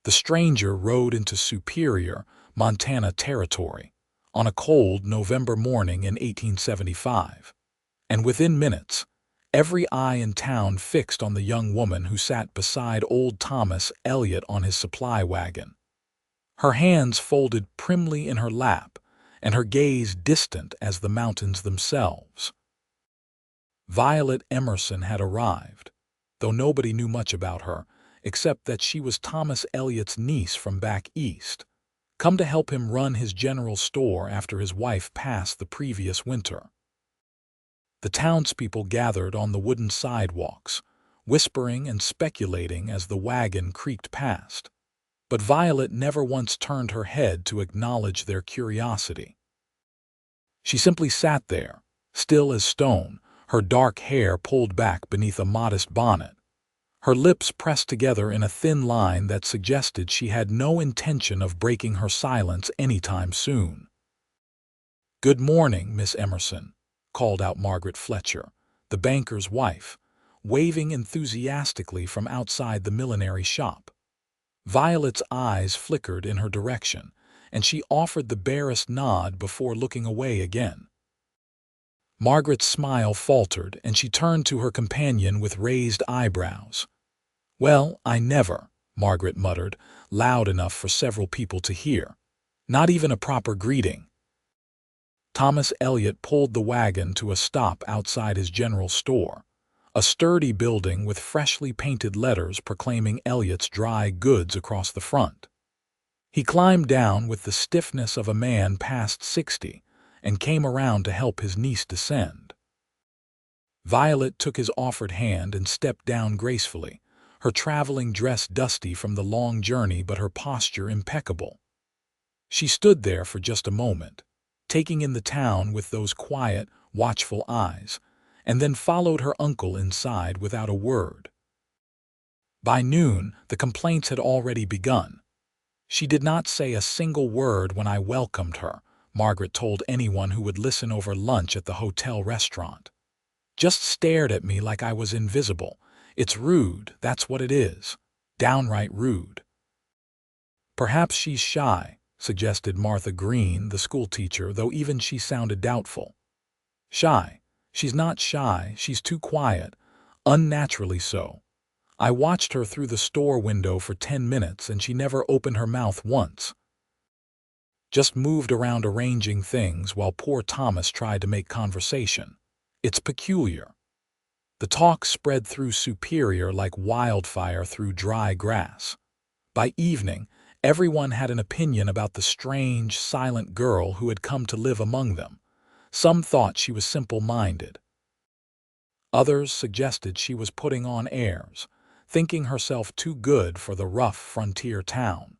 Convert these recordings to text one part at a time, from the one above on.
The stranger rode into Superior, Montana territory on a cold November morning in 1875, and within minutes, every eye in town fixed on the young woman who sat beside old Thomas Elliot on his supply wagon. Her hands folded primly in her lap, and her gaze distant as the mountains themselves. Violet Emerson had arrived, though nobody knew much about her, except that she was Thomas Elliot's niece from back east, come to help him run his general store after his wife passed the previous winter. The townspeople gathered on the wooden sidewalks, whispering and speculating as the wagon creaked past, but Violet never once turned her head to acknowledge their curiosity. She simply sat there, still as stone, her dark hair pulled back beneath a modest bonnet, her lips pressed together in a thin line that suggested she had no intention of breaking her silence anytime soon. "Good morning, Miss Emerson," called out Margaret Fletcher, the banker's wife, waving enthusiastically from outside the millinery shop. Violet's eyes flickered in her direction, and she offered the barest nod before looking away again. Margaret's smile faltered, and she turned to her companion with raised eyebrows. "Well, I never," Margaret muttered, loud enough for several people to hear. "Not even a proper greeting." Thomas Elliot pulled the wagon to a stop outside his general store, a sturdy building with freshly painted letters proclaiming Elliot's Dry Goods across the front. He climbed down with the stiffness of a man past 60 and came around to help his niece descend. Violet took his offered hand and stepped down gracefully, her traveling dress dusty from the long journey but her posture impeccable. She stood there for just a moment, taking in the town with those quiet, watchful eyes, and then followed her uncle inside without a word. By noon, the complaints had already begun. "She did not say a single word when I welcomed her," Margaret told anyone who would listen over lunch at the hotel restaurant. "Just stared at me like I was invisible. It's rude, that's what it is. Downright rude." "Perhaps she's shy," suggested Martha Green, the schoolteacher, though even she sounded doubtful. "Shy? She's not shy, she's too quiet, unnaturally so. I watched her through the store window for 10 minutes and she never opened her mouth once. Just moved around arranging things while poor Thomas tried to make conversation. It's peculiar." The talk spread through Superior like wildfire through dry grass. By evening, everyone had an opinion about the strange, silent girl who had come to live among them. Some thought she was simple-minded. Others suggested she was putting on airs, thinking herself too good for the rough frontier town.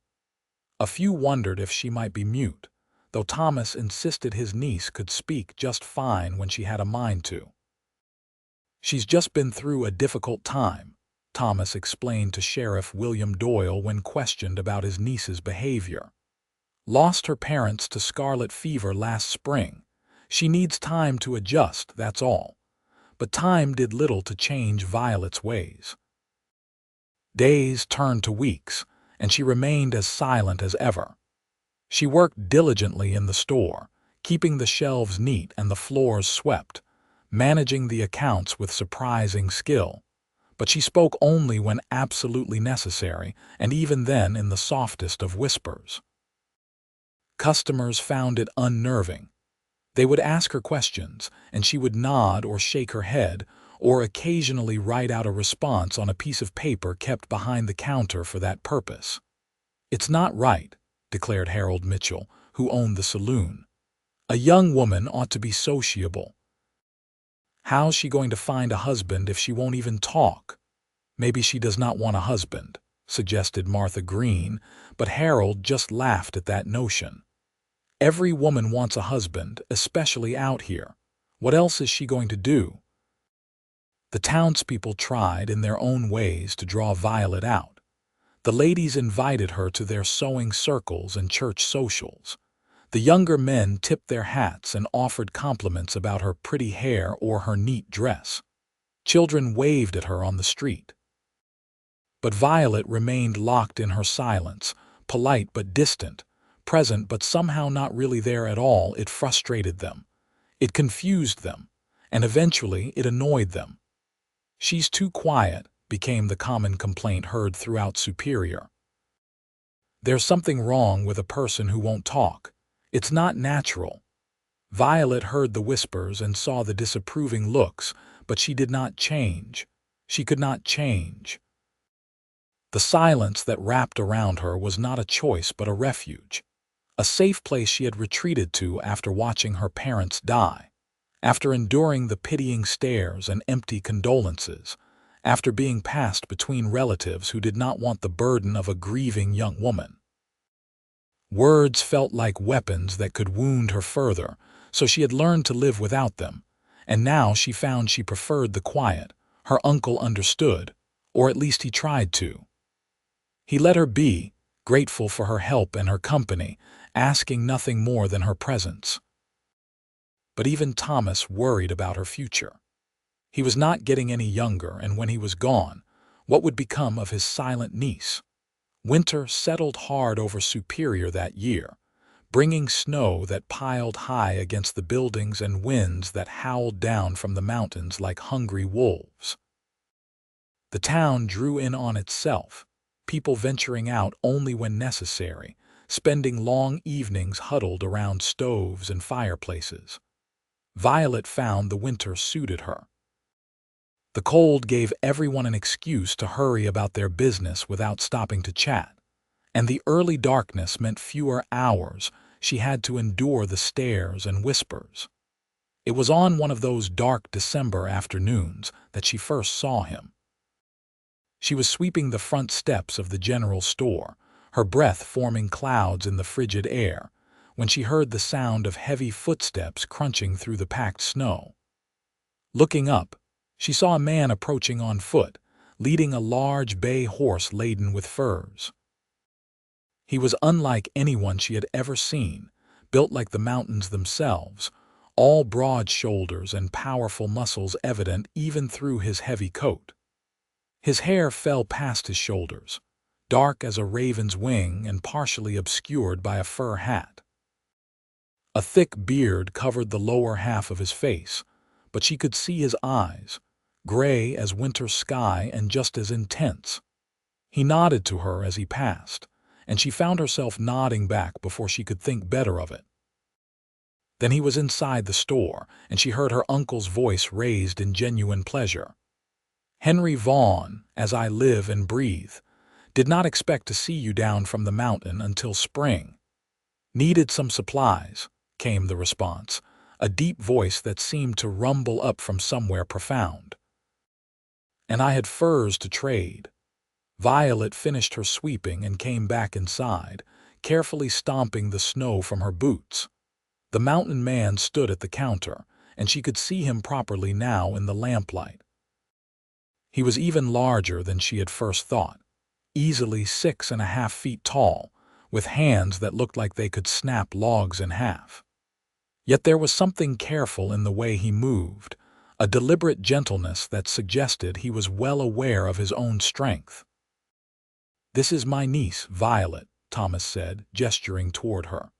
A few wondered if she might be mute, though Thomas insisted his niece could speak just fine when she had a mind to. "She's just been through a difficult time," Thomas explained to Sheriff William Doyle when questioned about his niece's behavior. "Lost her parents to scarlet fever last spring. She needs time to adjust, that's all." But time did little to change Violet's ways. Days turned to weeks, and she remained as silent as ever. She worked diligently in the store, keeping the shelves neat and the floors swept, managing the accounts with surprising skill, but she spoke only when absolutely necessary, and even then in the softest of whispers. Customers found it unnerving. They would ask her questions, and she would nod or shake her head, or occasionally write out a response on a piece of paper kept behind the counter for that purpose. "It's not right," declared Harold Mitchell, who owned the saloon. "A young woman ought to be sociable. How's she going to find a husband if she won't even talk?" "Maybe she does not want a husband," suggested Martha Green, but Harold just laughed at that notion. "Every woman wants a husband, especially out here. What else is she going to do?" The townspeople tried in their own ways to draw Violet out. The ladies invited her to their sewing circles and church socials. The younger men tipped their hats and offered compliments about her pretty hair or her neat dress. Children waved at her on the street. But Violet remained locked in her silence, polite but distant, present but somehow not really there at all. It frustrated them. It confused them, and eventually it annoyed them. "She's too quiet," became the common complaint heard throughout Superior. "There's something wrong with a person who won't talk. It's not natural." Violet heard the whispers and saw the disapproving looks, but she did not change. She could not change. The silence that wrapped around her was not a choice but a refuge, a safe place she had retreated to after watching her parents die, after enduring the pitying stares and empty condolences, after being passed between relatives who did not want the burden of a grieving young woman. Words felt like weapons that could wound her further, so she had learned to live without them, and now she found she preferred the quiet. Her uncle understood, or at least he tried to. He let her be, grateful for her help and her company, asking nothing more than her presence. But even Thomas worried about her future. He was not getting any younger, and when he was gone, what would become of his silent niece? Winter settled hard over Superior that year, bringing snow that piled high against the buildings and winds that howled down from the mountains like hungry wolves. The town drew in on itself, people venturing out only when necessary, spending long evenings huddled around stoves and fireplaces. Violet found the winter suited her. The cold gave everyone an excuse to hurry about their business without stopping to chat, and the early darkness meant fewer hours she had to endure the stares and whispers. It was on one of those dark December afternoons that she first saw him. She was sweeping the front steps of the general store, her breath forming clouds in the frigid air, when she heard the sound of heavy footsteps crunching through the packed snow. Looking up, she saw a man approaching on foot, leading a large bay horse laden with furs. He was unlike anyone she had ever seen, built like the mountains themselves, all broad shoulders and powerful muscles evident even through his heavy coat. His hair fell past his shoulders, dark as a raven's wing and partially obscured by a fur hat. A thick beard covered the lower half of his face, but she could see his eyes, gray as winter sky and just as intense. He nodded to her as he passed, and she found herself nodding back before she could think better of it. Then he was inside the store, and she heard her uncle's voice raised in genuine pleasure. "Henry Vaughn, as I live and breathe, did not expect to see you down from the mountain until spring." "Needed some supplies," came the response, a deep voice that seemed to rumble up from somewhere profound. "And I had furs to trade." Violet finished her sweeping and came back inside, carefully stomping the snow from her boots. The mountain man stood at the counter, and she could see him properly now in the lamplight. He was even larger than she had first thought, easily 6.5 feet tall, with hands that looked like they could snap logs in half. Yet there was something careful in the way he moved, a deliberate gentleness that suggested he was well aware of his own strength. "This is my niece, Violet," Thomas said, gesturing toward her.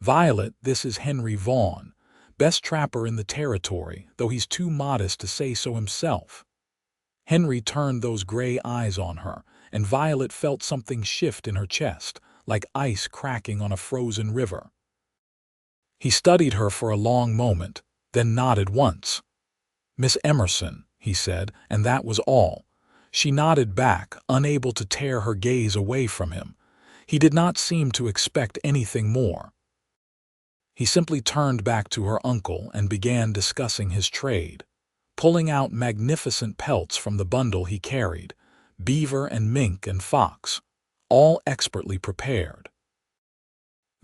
"Violet, this is Henry Vaughn, best trapper in the territory, though he's too modest to say so himself." Henry turned those gray eyes on her, and Violet felt something shift in her chest, like ice cracking on a frozen river. He studied her for a long moment, then nodded once. "Miss Emerson," he said, and that was all. She nodded back, unable to tear her gaze away from him. He did not seem to expect anything more. He simply turned back to her uncle and began discussing his trade, pulling out magnificent pelts from the bundle he carried, beaver and mink and fox, all expertly prepared.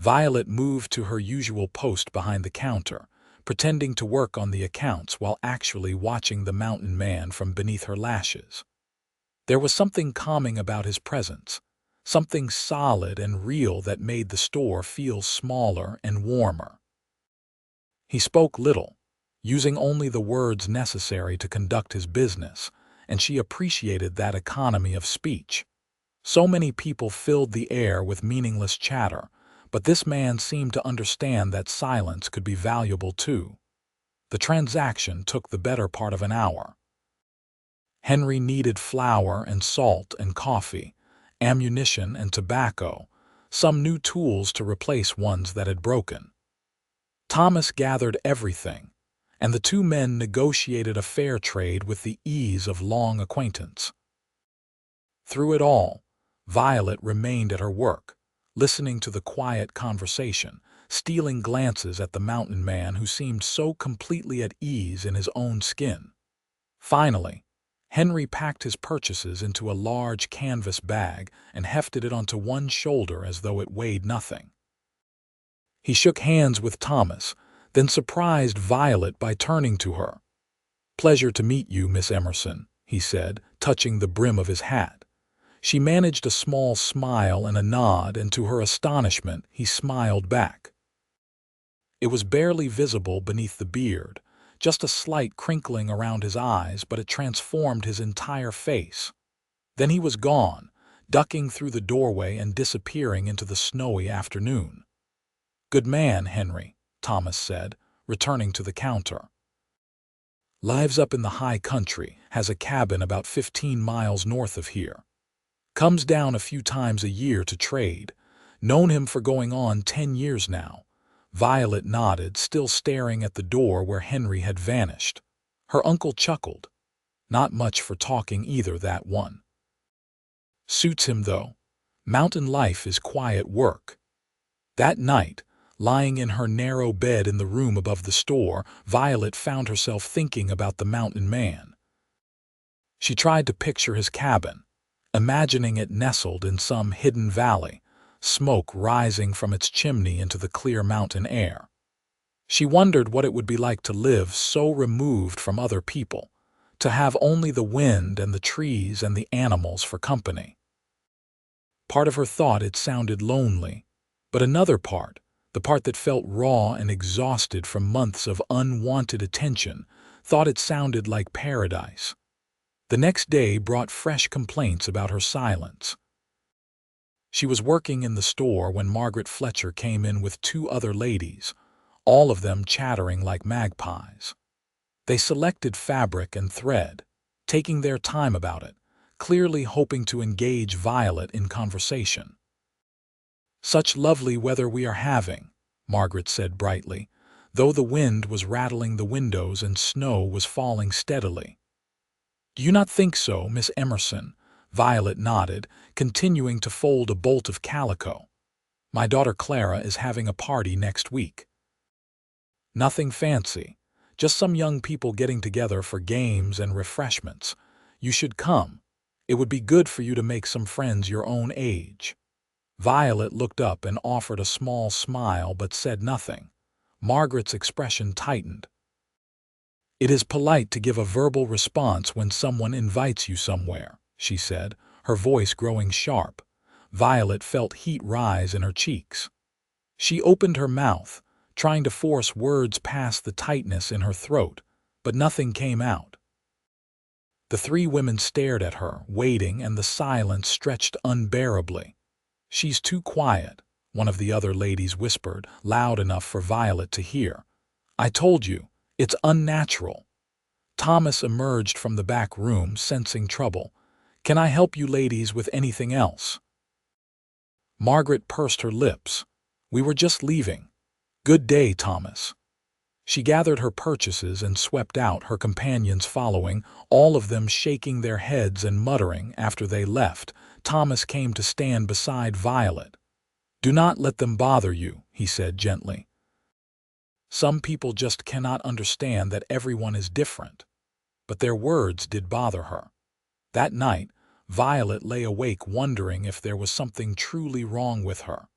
Violet moved to her usual post behind the counter, pretending to work on the accounts while actually watching the mountain man from beneath her lashes. There was something calming about his presence, something solid and real that made the store feel smaller and warmer. He spoke little, using only the words necessary to conduct his business, and she appreciated that economy of speech. So many people filled the air with meaningless chatter, but this man seemed to understand that silence could be valuable too. The transaction took the better part of an hour. Henry needed flour and salt and coffee, ammunition and tobacco, some new tools to replace ones that had broken. Thomas gathered everything, and the two men negotiated a fair trade with the ease of long acquaintance. Through it all, Violet remained at her work, listening to the quiet conversation, stealing glances at the mountain man who seemed so completely at ease in his own skin. Finally, Henry packed his purchases into a large canvas bag and hefted it onto one shoulder as though it weighed nothing. He shook hands with Thomas, then surprised Violet by turning to her. "Pleasure to meet you, Miss Emerson," he said, touching the brim of his hat. She managed a small smile and a nod, and to her astonishment, he smiled back. It was barely visible beneath the beard, just a slight crinkling around his eyes, but it transformed his entire face. Then he was gone, ducking through the doorway and disappearing into the snowy afternoon. "Good man, Henry," Thomas said, returning to the counter. "Lives up in the high country, has a cabin about 15 miles north of here. Comes down a few times a year to trade. Known him for going on 10 years now." Violet nodded, still staring at the door where Henry had vanished. Her uncle chuckled. "Not much for talking either, that one. Suits him, though. Mountain life is quiet work." That night, lying in her narrow bed in the room above the store, Violet found herself thinking about the mountain man. She tried to picture his cabin, imagining it nestled in some hidden valley, smoke rising from its chimney into the clear mountain air. She wondered what it would be like to live so removed from other people, to have only the wind and the trees and the animals for company. Part of her thought it sounded lonely, but another part, the part that felt raw and exhausted from months of unwanted attention, thought it sounded like paradise. The next day brought fresh complaints about her silence. She was working in the store when Margaret Fletcher came in with 2 other ladies, all of them chattering like magpies. They selected fabric and thread, taking their time about it, clearly hoping to engage Violet in conversation. "Such lovely weather we are having," Margaret said brightly, though the wind was rattling the windows and snow was falling steadily. "Do you not think so, Miss Emerson?" Violet nodded, continuing to fold a bolt of calico. "My daughter Clara is having a party next week. Nothing fancy, just some young people getting together for games and refreshments. You should come. It would be good for you to make some friends your own age." Violet looked up and offered a small smile but said nothing. Margaret's expression tightened. "It is polite to give a verbal response when someone invites you somewhere," she said, her voice growing sharp. Violet felt heat rise in her cheeks. She opened her mouth, trying to force words past the tightness in her throat, but nothing came out. The 3 women stared at her, waiting, and the silence stretched unbearably. "She's too quiet," one of the other ladies whispered, loud enough for Violet to hear. "I told you, it's unnatural." Thomas emerged from the back room, sensing trouble. "Can I help you ladies with anything else?" Margaret pursed her lips. "We were just leaving. Good day, Thomas." She gathered her purchases and swept out, her companions following, all of them shaking their heads and muttering. After they left, Thomas came to stand beside Violet. "Do not let them bother you," he said gently. "Some people just cannot understand that everyone is different." But their words did bother her. That night, Violet lay awake wondering if there was something truly wrong with her.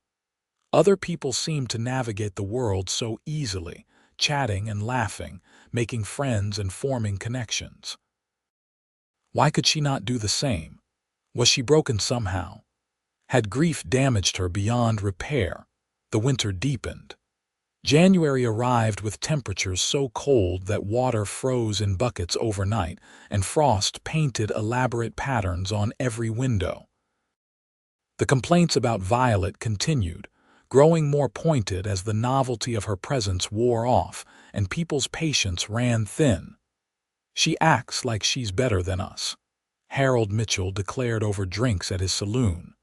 Other people seemed to navigate the world so easily, chatting and laughing, making friends and forming connections. Why could she not do the same? Was she broken somehow? Had grief damaged her beyond repair? The winter deepened. January arrived with temperatures so cold that water froze in buckets overnight and frost painted elaborate patterns on every window. The complaints about Violet continued, growing more pointed as the novelty of her presence wore off and people's patience ran thin. "She acts like she's better than us," Harold Mitchell declared over drinks at his saloon.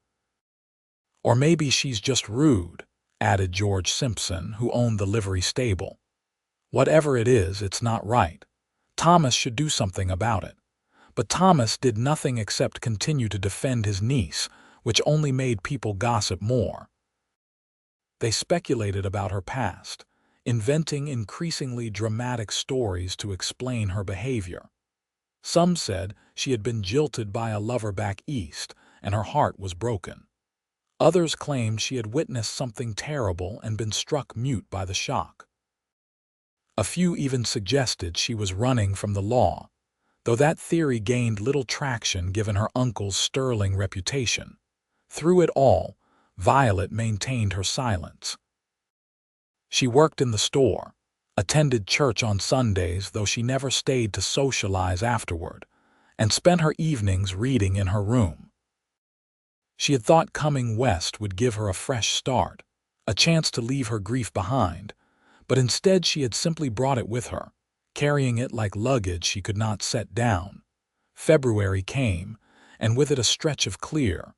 "Or maybe she's just rude," added George Simpson, who owned the livery stable. "Whatever it is, it's not right. Thomas should do something about it." But Thomas did nothing except continue to defend his niece, which only made people gossip more. They speculated about her past, inventing increasingly dramatic stories to explain her behavior. Some said she had been jilted by a lover back east and her heart was broken. Others claimed she had witnessed something terrible and been struck mute by the shock. A few even suggested she was running from the law, though that theory gained little traction given her uncle's sterling reputation. Through it all, Violet maintained her silence. She worked in the store, attended church on Sundays though she never stayed to socialize afterward, and spent her evenings reading in her room. She had thought coming west would give her a fresh start, a chance to leave her grief behind, but instead she had simply brought it with her, carrying it like luggage she could not set down. February came, and with it a stretch of clear,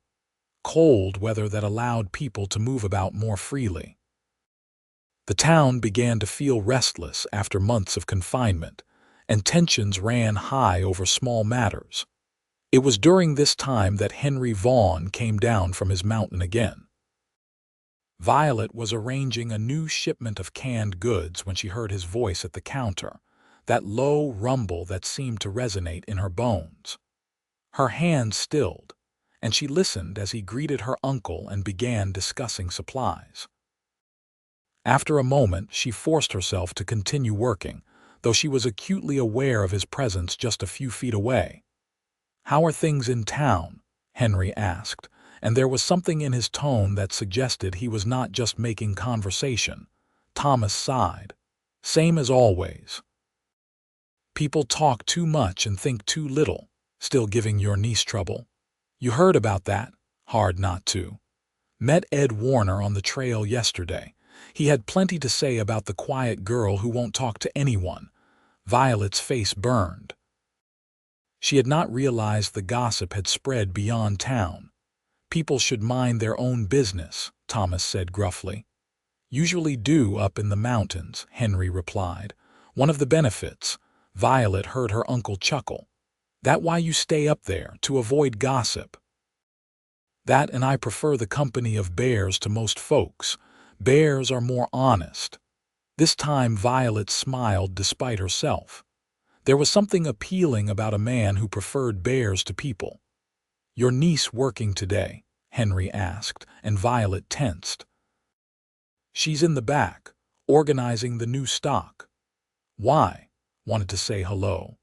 cold weather that allowed people to move about more freely. The town began to feel restless after months of confinement, and tensions ran high over small matters. It was during this time that Henry Vaughn came down from his mountain again. Violet was arranging a new shipment of canned goods when she heard his voice at the counter, that low rumble that seemed to resonate in her bones. Her hands stilled, and she listened as he greeted her uncle and began discussing supplies. After a moment, she forced herself to continue working, though she was acutely aware of his presence just a few feet away. "How are things in town?" Henry asked, and there was something in his tone that suggested he was not just making conversation. Thomas sighed. "Same as always. People talk too much and think too little. Still giving your niece trouble? You heard about that? Hard not to. Met Ed Warner on the trail yesterday. He had plenty to say about the quiet girl who won't talk to anyone." Violet's face burned. She had not realized the gossip had spread beyond town. "People should mind their own business," Thomas said gruffly. "Usually do up in the mountains," Henry replied. "One of the benefits." Violet heard her uncle chuckle. "That why you stay up there, to avoid gossip?" "That, and I prefer the company of bears to most folks. Bears are more honest." This time Violet smiled despite herself. There was something appealing about a man who preferred bears to people. "Your niece working today?" Henry asked, and Violet tensed. "She's in the back, organizing the new stock." "Why?" "Wanted to say hello."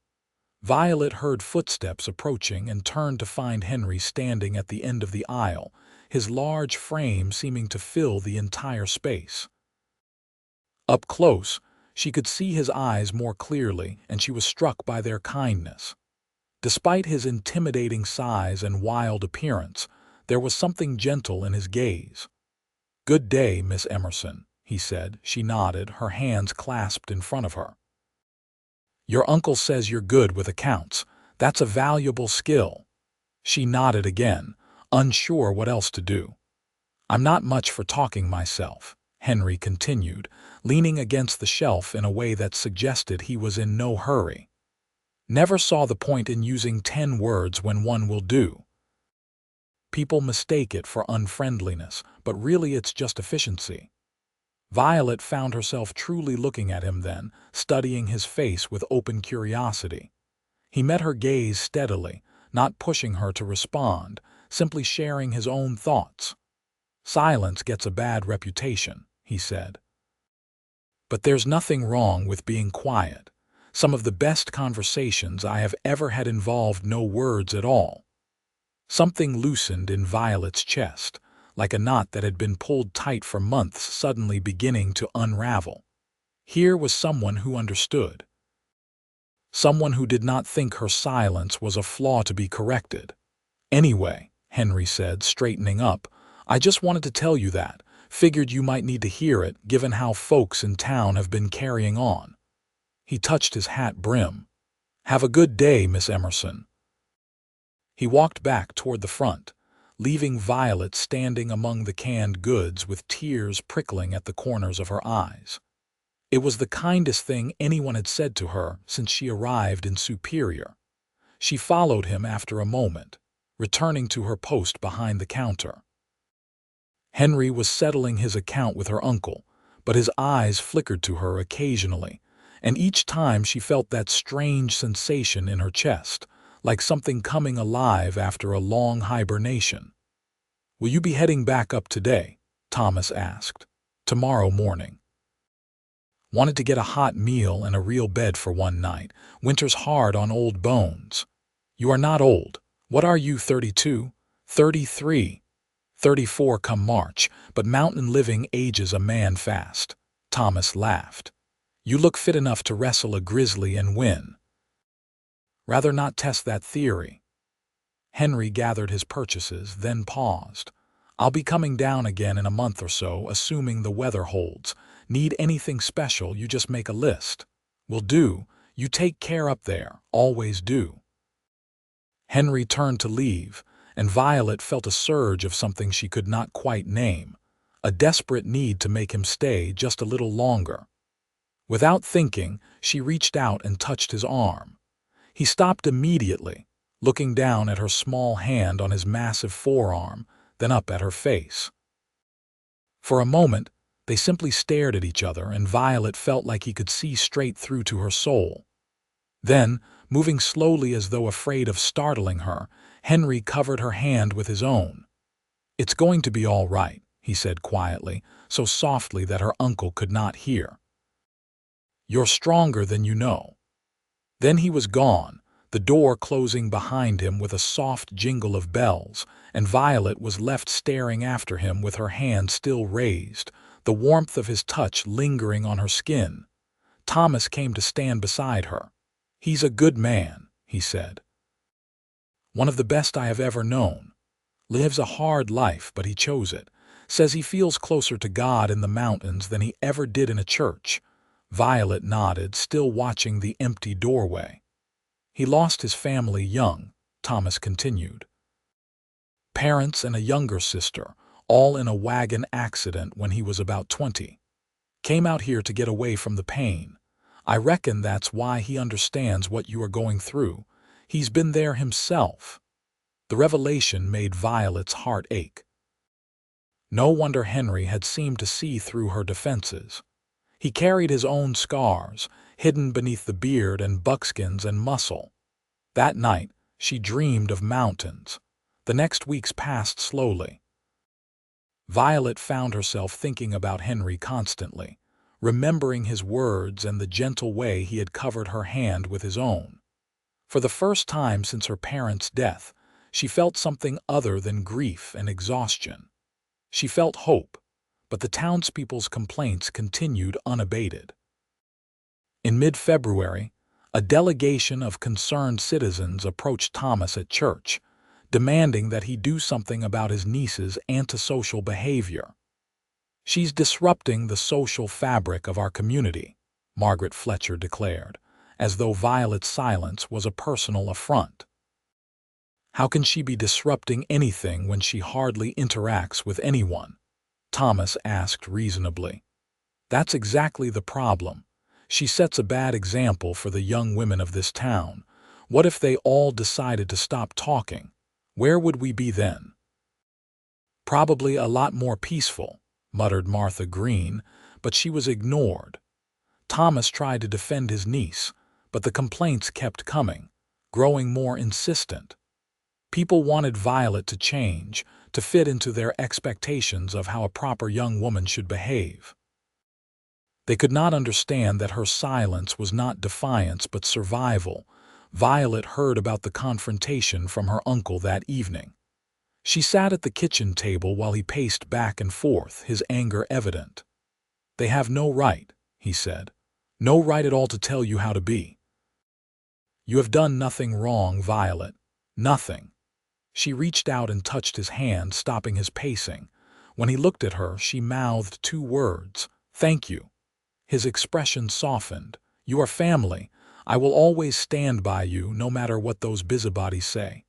Violet heard footsteps approaching and turned to find Henry standing at the end of the aisle, his large frame seeming to fill the entire space. Up close, she could see his eyes more clearly, and she was struck by their kindness. Despite his intimidating size and wild appearance, there was something gentle in his gaze. "Good day, Miss Emerson," he said. She nodded, her hands clasped in front of her. "Your uncle says you're good with accounts. That's a valuable skill." She nodded again, unsure what else to do. "I'm not much for talking myself," Henry continued, leaning against the shelf in a way that suggested he was in no hurry. "Never saw the point in using 10 words when one will do. People mistake it for unfriendliness, but really it's just efficiency." Violet found herself truly looking at him then, studying his face with open curiosity. He met her gaze steadily, not pushing her to respond, simply sharing his own thoughts. "Silence gets a bad reputation," he said. "But there's nothing wrong with being quiet. Some of the best conversations I have ever had involved no words at all." Something loosened in Violet's chest, like a knot that had been pulled tight for months suddenly beginning to unravel. Here was someone who understood. Someone who did not think her silence was a flaw to be corrected. "Anyway," Henry said, straightening up, "I just wanted to tell you that. Figured you might need to hear it, given how folks in town have been carrying on." He touched his hat brim. "Have a good day, Miss Emerson." He walked back toward the front, leaving Violet standing among the canned goods with tears prickling at the corners of her eyes. It was the kindest thing anyone had said to her since she arrived in Superior. She followed him after a moment, returning to her post behind the counter. Henry was settling his account with her uncle, but his eyes flickered to her occasionally, and each time she felt that strange sensation in her chest, like something coming alive after a long hibernation. "Will you be heading back up today?" Thomas asked. "Tomorrow morning." Wanted to get a hot meal and a real bed for one night. Winter's hard on old bones. "You are not old. What are you, 32? 33? 34 come March, but mountain living ages a man fast." Thomas laughed. "You look fit enough to wrestle a grizzly and win." "Rather not test that theory." Henry gathered his purchases, then paused. "I'll be coming down again in a month or so, assuming the weather holds. Need anything special, you just make a list." "Will do. You take care up there. Always do." Henry turned to leave, and Violet felt a surge of something she could not quite name, a desperate need to make him stay just a little longer. Without thinking, she reached out and touched his arm. He stopped immediately, looking down at her small hand on his massive forearm, then up at her face. For a moment, they simply stared at each other, and Violet felt like he could see straight through to her soul. Then, moving slowly as though afraid of startling her, Henry covered her hand with his own. "It's going to be all right," he said quietly, so softly that her uncle could not hear. "You're stronger than you know." Then he was gone, the door closing behind him with a soft jingle of bells, and Violet was left staring after him with her hand still raised, the warmth of his touch lingering on her skin. Thomas came to stand beside her. "He's a good man," he said. "One of the best I have ever known. Lives a hard life, but he chose it. Says he feels closer to God in the mountains than he ever did in a church." Violet nodded, still watching the empty doorway. "He lost his family young," Thomas continued. "Parents and a younger sister, all in a wagon accident when he was about 20. Came out here to get away from the pain. I reckon that's why he understands what you are going through. He's been there himself." The revelation made Violet's heart ache. No wonder Henry had seemed to see through her defenses. He carried his own scars, hidden beneath the beard and buckskins and muscle. That night, she dreamed of mountains. The next weeks passed slowly. Violet found herself thinking about Henry constantly, remembering his words and the gentle way he had covered her hand with his own. For the first time since her parents' death, she felt something other than grief and exhaustion. She felt hope, but the townspeople's complaints continued unabated. In mid-February, a delegation of concerned citizens approached Thomas at church, demanding that he do something about his niece's antisocial behavior. "She's disrupting the social fabric of our community," Margaret Fletcher declared, as though Violet's silence was a personal affront. "How can she be disrupting anything when she hardly interacts with anyone?" Thomas asked reasonably. "That's exactly the problem. She sets a bad example for the young women of this town. What if they all decided to stop talking? Where would we be then?" "Probably a lot more peaceful," muttered Martha Green, but she was ignored. Thomas tried to defend his niece, but the complaints kept coming, growing more insistent. People wanted Violet to change, to fit into their expectations of how a proper young woman should behave. They could not understand that her silence was not defiance but survival. Violet heard about the confrontation from her uncle that evening. She sat at the kitchen table while he paced back and forth, his anger evident. "They have no right," he said. "No right at all to tell you how to be. You have done nothing wrong, Violet. Nothing." She reached out and touched his hand, stopping his pacing. When he looked at her, she mouthed 2 words, "Thank you." His expression softened. "You are family. I will always stand by you, no matter what those busybodies say."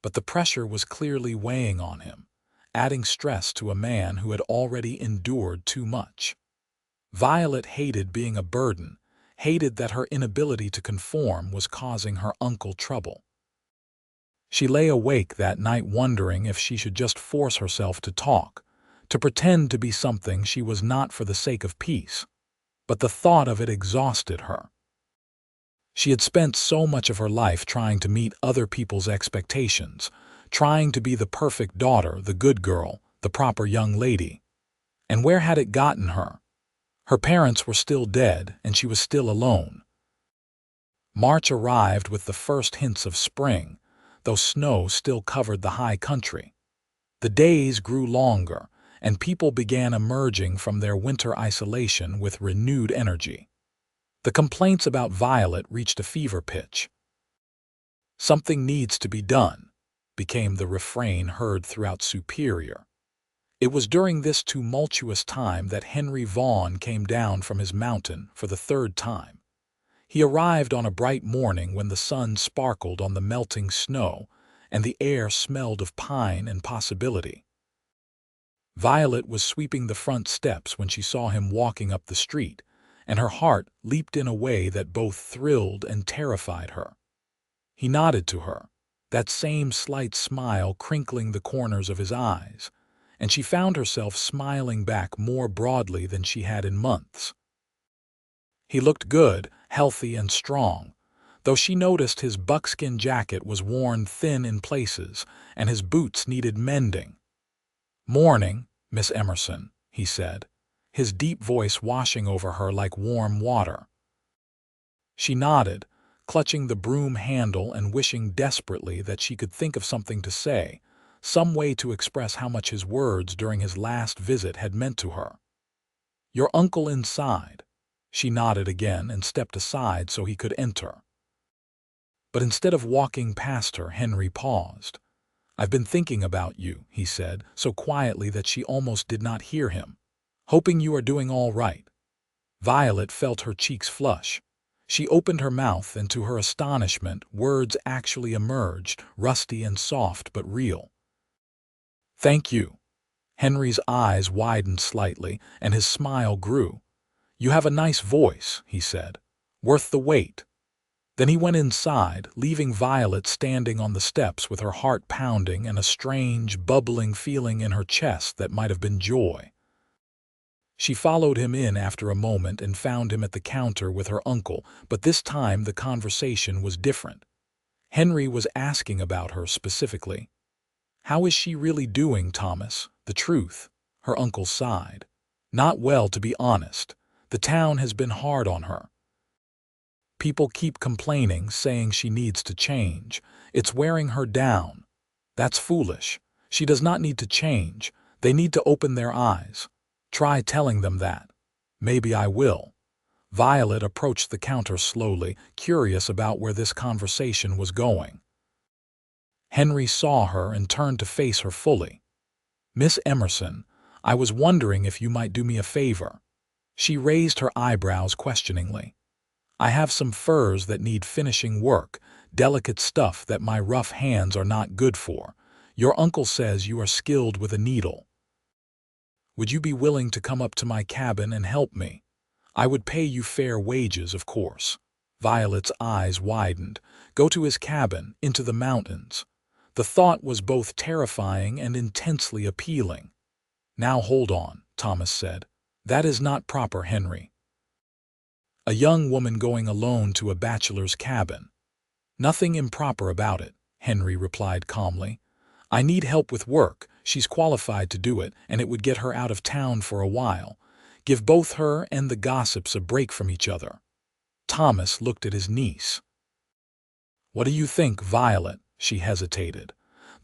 But the pressure was clearly weighing on him, adding stress to a man who had already endured too much. Violet hated being a burden, hated that her inability to conform was causing her uncle trouble. She lay awake that night wondering if she should just force herself to talk, to pretend to be something she was not for the sake of peace. But the thought of it exhausted her. She had spent so much of her life trying to meet other people's expectations, trying to be the perfect daughter, the good girl, the proper young lady. And where had it gotten her? Her parents were still dead, and she was still alone. March arrived with the first hints of spring, though snow still covered the high country. The days grew longer, and people began emerging from their winter isolation with renewed energy. The complaints about Violet reached a fever pitch. "Something needs to be done," became the refrain heard throughout Superior. It was during this tumultuous time that Henry Vaughn came down from his mountain for the 3rd time. He arrived on a bright morning when the sun sparkled on the melting snow and the air smelled of pine and possibility. Violet was sweeping the front steps when she saw him walking up the street, and her heart leaped in a way that both thrilled and terrified her. He nodded to her, that same slight smile crinkling the corners of his eyes, and she found herself smiling back more broadly than she had in months. He looked good, healthy and strong, though she noticed his buckskin jacket was worn thin in places and his boots needed mending. "Morning, Miss Emerson," he said, his deep voice washing over her like warm water. She nodded, clutching the broom handle and wishing desperately that she could think of something to say, some way to express how much his words during his last visit had meant to her. "Your uncle inside." She nodded again and stepped aside so he could enter. But instead of walking past her, Henry paused. "I've been thinking about you," he said, so quietly that she almost did not hear him. "Hoping you are doing all right." Violet felt her cheeks flush. She opened her mouth, and to her astonishment, words actually emerged, rusty and soft but real. "Thank you." Henry's eyes widened slightly, and his smile grew. "You have a nice voice," he said. "Worth the wait." Then he went inside, leaving Violet standing on the steps with her heart pounding and a strange, bubbling feeling in her chest that might have been joy. She followed him in after a moment and found him at the counter with her uncle, but this time the conversation was different. Henry was asking about her specifically. "How is she really doing, Thomas? The truth?" Her uncle sighed. "Not well, to be honest. The town has been hard on her. People keep complaining, saying she needs to change. It's wearing her down." "That's foolish. She does not need to change. They need to open their eyes. Try telling them that." "Maybe I will." Violet approached the counter slowly, curious about where this conversation was going. Henry saw her and turned to face her fully. "Miss Emerson, I was wondering if you might do me a favor." She raised her eyebrows questioningly. "I have some furs that need finishing work, delicate stuff that my rough hands are not good for. Your uncle says you are skilled with a needle. Would you be willing to come up to my cabin and help me? I would pay you fair wages, of course." Violet's eyes widened. Go to his cabin, into the mountains. The thought was both terrifying and intensely appealing. "Now hold on," Thomas said. "That is not proper, Henry. A young woman going alone to a bachelor's cabin." "Nothing improper about it," Henry replied calmly. "I need help with work. She's qualified to do it, and it would get her out of town for a while. Give both her and the gossips a break from each other." Thomas looked at his niece. "What do you think, Violet?" She hesitated.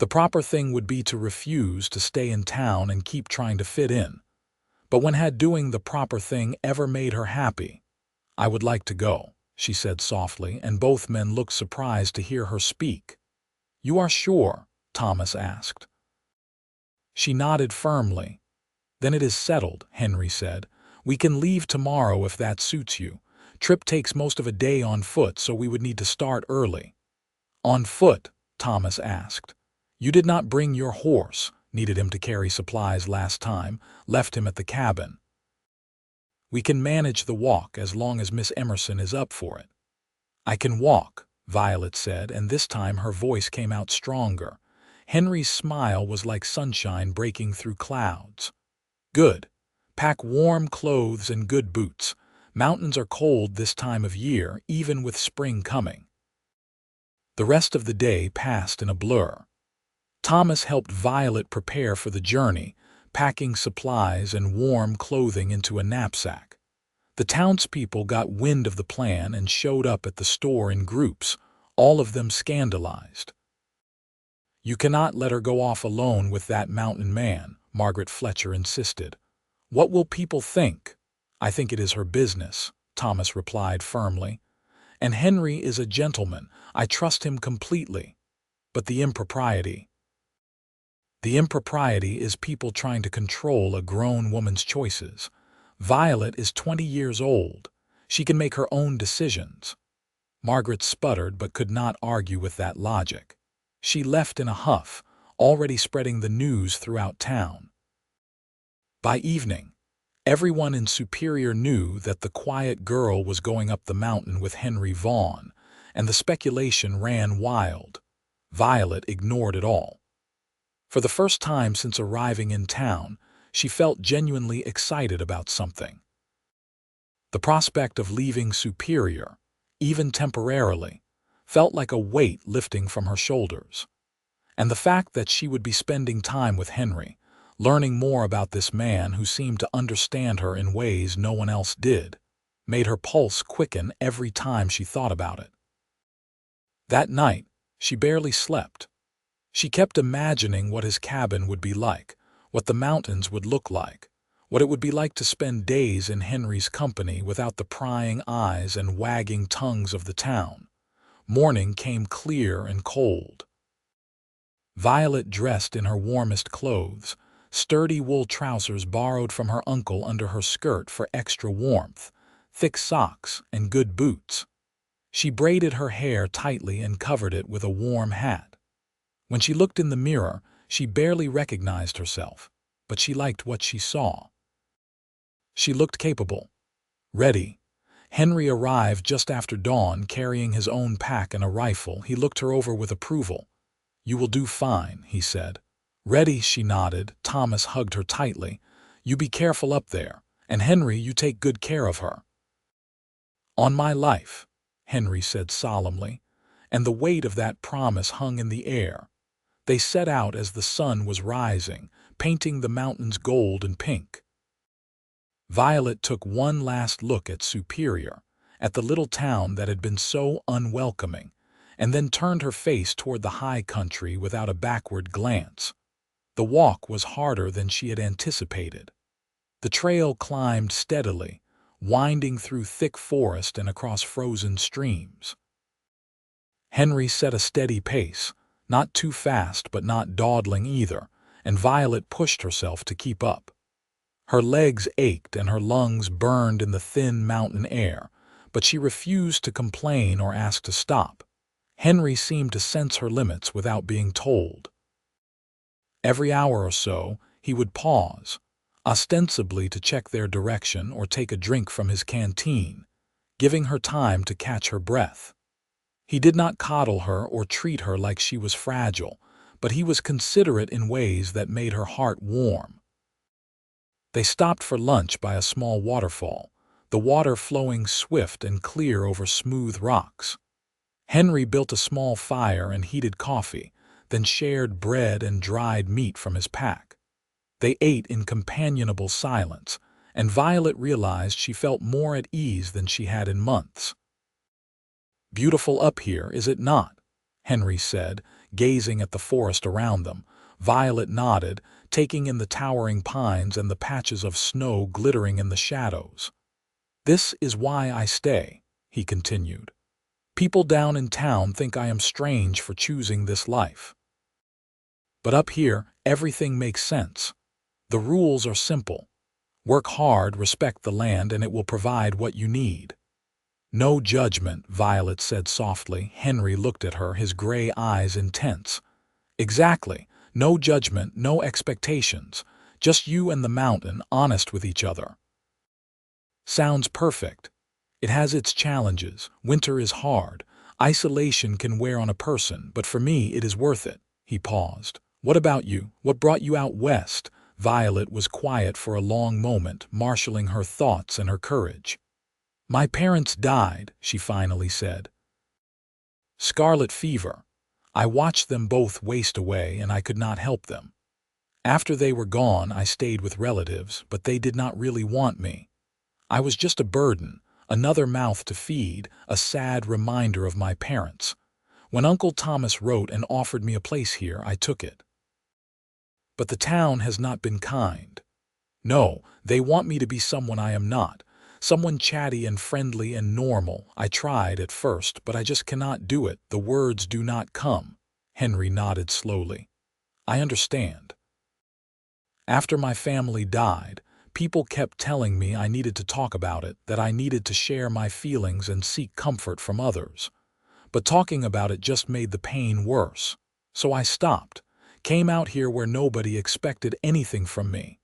The proper thing would be to refuse to stay in town and keep trying to fit in. But when had doing the proper thing ever made her happy? "I would like to go," she said softly, and both men looked surprised to hear her speak. "You are sure?" Thomas asked. She nodded firmly. "Then it is settled," Henry said. "We can leave tomorrow if that suits you. Trip takes most of a day on foot, so we would need to start early." "On foot?" Thomas asked. "You did not bring your horse, needed him to carry supplies last time, left him at the cabin." "We can manage the walk as long as Miss Emerson is up for it." "I can walk," Violet said, and this time her voice came out stronger. Henry's smile was like sunshine breaking through clouds. "Good. Pack warm clothes and good boots. Mountains are cold this time of year, even with spring coming." The rest of the day passed in a blur. Thomas helped Violet prepare for the journey, packing supplies and warm clothing into a knapsack. The townspeople got wind of the plan and showed up at the store in groups, all of them scandalized. "You cannot let her go off alone with that mountain man," Margaret Fletcher insisted. "What will people think?" "I think it is her business," Thomas replied firmly. "And Henry is a gentleman. I trust him completely. But the impropriety—" "The impropriety is people trying to control a grown woman's choices. Violet is 20 years old. She can make her own decisions." Margaret sputtered but could not argue with that logic. She left in a huff, already spreading the news throughout town. By evening, everyone in Superior knew that the quiet girl was going up the mountain with Henry Vaughn, and the speculation ran wild. Violet ignored it all. For the first time since arriving in town, she felt genuinely excited about something. The prospect of leaving Superior, even temporarily, felt like a weight lifting from her shoulders. And the fact that she would be spending time with Henry, learning more about this man who seemed to understand her in ways no one else did, made her pulse quicken every time she thought about it. That night, she barely slept. She kept imagining what his cabin would be like, what the mountains would look like, what it would be like to spend days in Henry's company without the prying eyes and wagging tongues of the town. Morning came clear and cold. Violet dressed in her warmest clothes, sturdy wool trousers borrowed from her uncle under her skirt for extra warmth, thick socks, and good boots. She braided her hair tightly and covered it with a warm hat. When she looked in the mirror, she barely recognized herself, but she liked what she saw. She looked capable, ready. Henry arrived just after dawn carrying his own pack and a rifle. He looked her over with approval. "You will do fine," he said. "Ready," she nodded. Thomas hugged her tightly. "You be careful up there, and Henry, you take good care of her." "On my life," Henry said solemnly, and the weight of that promise hung in the air. They set out as the sun was rising, painting the mountains gold and pink. Violet took one last look at Superior, at the little town that had been so unwelcoming, and then turned her face toward the high country without a backward glance. The walk was harder than she had anticipated. The trail climbed steadily, winding through thick forest and across frozen streams. Henry set a steady pace, not too fast but not dawdling either, and Violet pushed herself to keep up. Her legs ached and her lungs burned in the thin mountain air, but she refused to complain or ask to stop. Henry seemed to sense her limits without being told. Every hour or so, he would pause, ostensibly to check their direction or take a drink from his canteen, giving her time to catch her breath. He did not coddle her or treat her like she was fragile, but he was considerate in ways that made her heart warm. They stopped for lunch by a small waterfall, the water flowing swift and clear over smooth rocks. Henry built a small fire and heated coffee, then shared bread and dried meat from his pack. They ate in companionable silence, and Violet realized she felt more at ease than she had in months. "Beautiful up here, is it not?" Henry said, gazing at the forest around them. Violet nodded, taking in the towering pines and the patches of snow glittering in the shadows. "This is why I stay," he continued. "People down in town think I am strange for choosing this life. But up here, everything makes sense. The rules are simple. Work hard, respect the land, and it will provide what you need." "No judgment," Violet said softly. Henry looked at her, his gray eyes intense. "Exactly. No judgment, no expectations. Just you and the mountain, honest with each other." "Sounds perfect. It has its challenges. Winter is hard. Isolation can wear on a person, but for me it is worth it." He paused. "What about you? What brought you out west?" Violet was quiet for a long moment, marshaling her thoughts and her courage. "My parents died," she finally said. "Scarlet fever. I watched them both waste away, and I could not help them. After they were gone, I stayed with relatives, but they did not really want me. I was just a burden, another mouth to feed, a sad reminder of my parents. When Uncle Thomas wrote and offered me a place here, I took it. But the town has not been kind. No, they want me to be someone I am not, someone chatty and friendly and normal. I tried at first, but I just cannot do it. The words do not come." Henry nodded slowly. "I understand. After my family died, people kept telling me I needed to talk about it, that I needed to share my feelings and seek comfort from others. But talking about it just made the pain worse. So I stopped, came out here where nobody expected anything from me."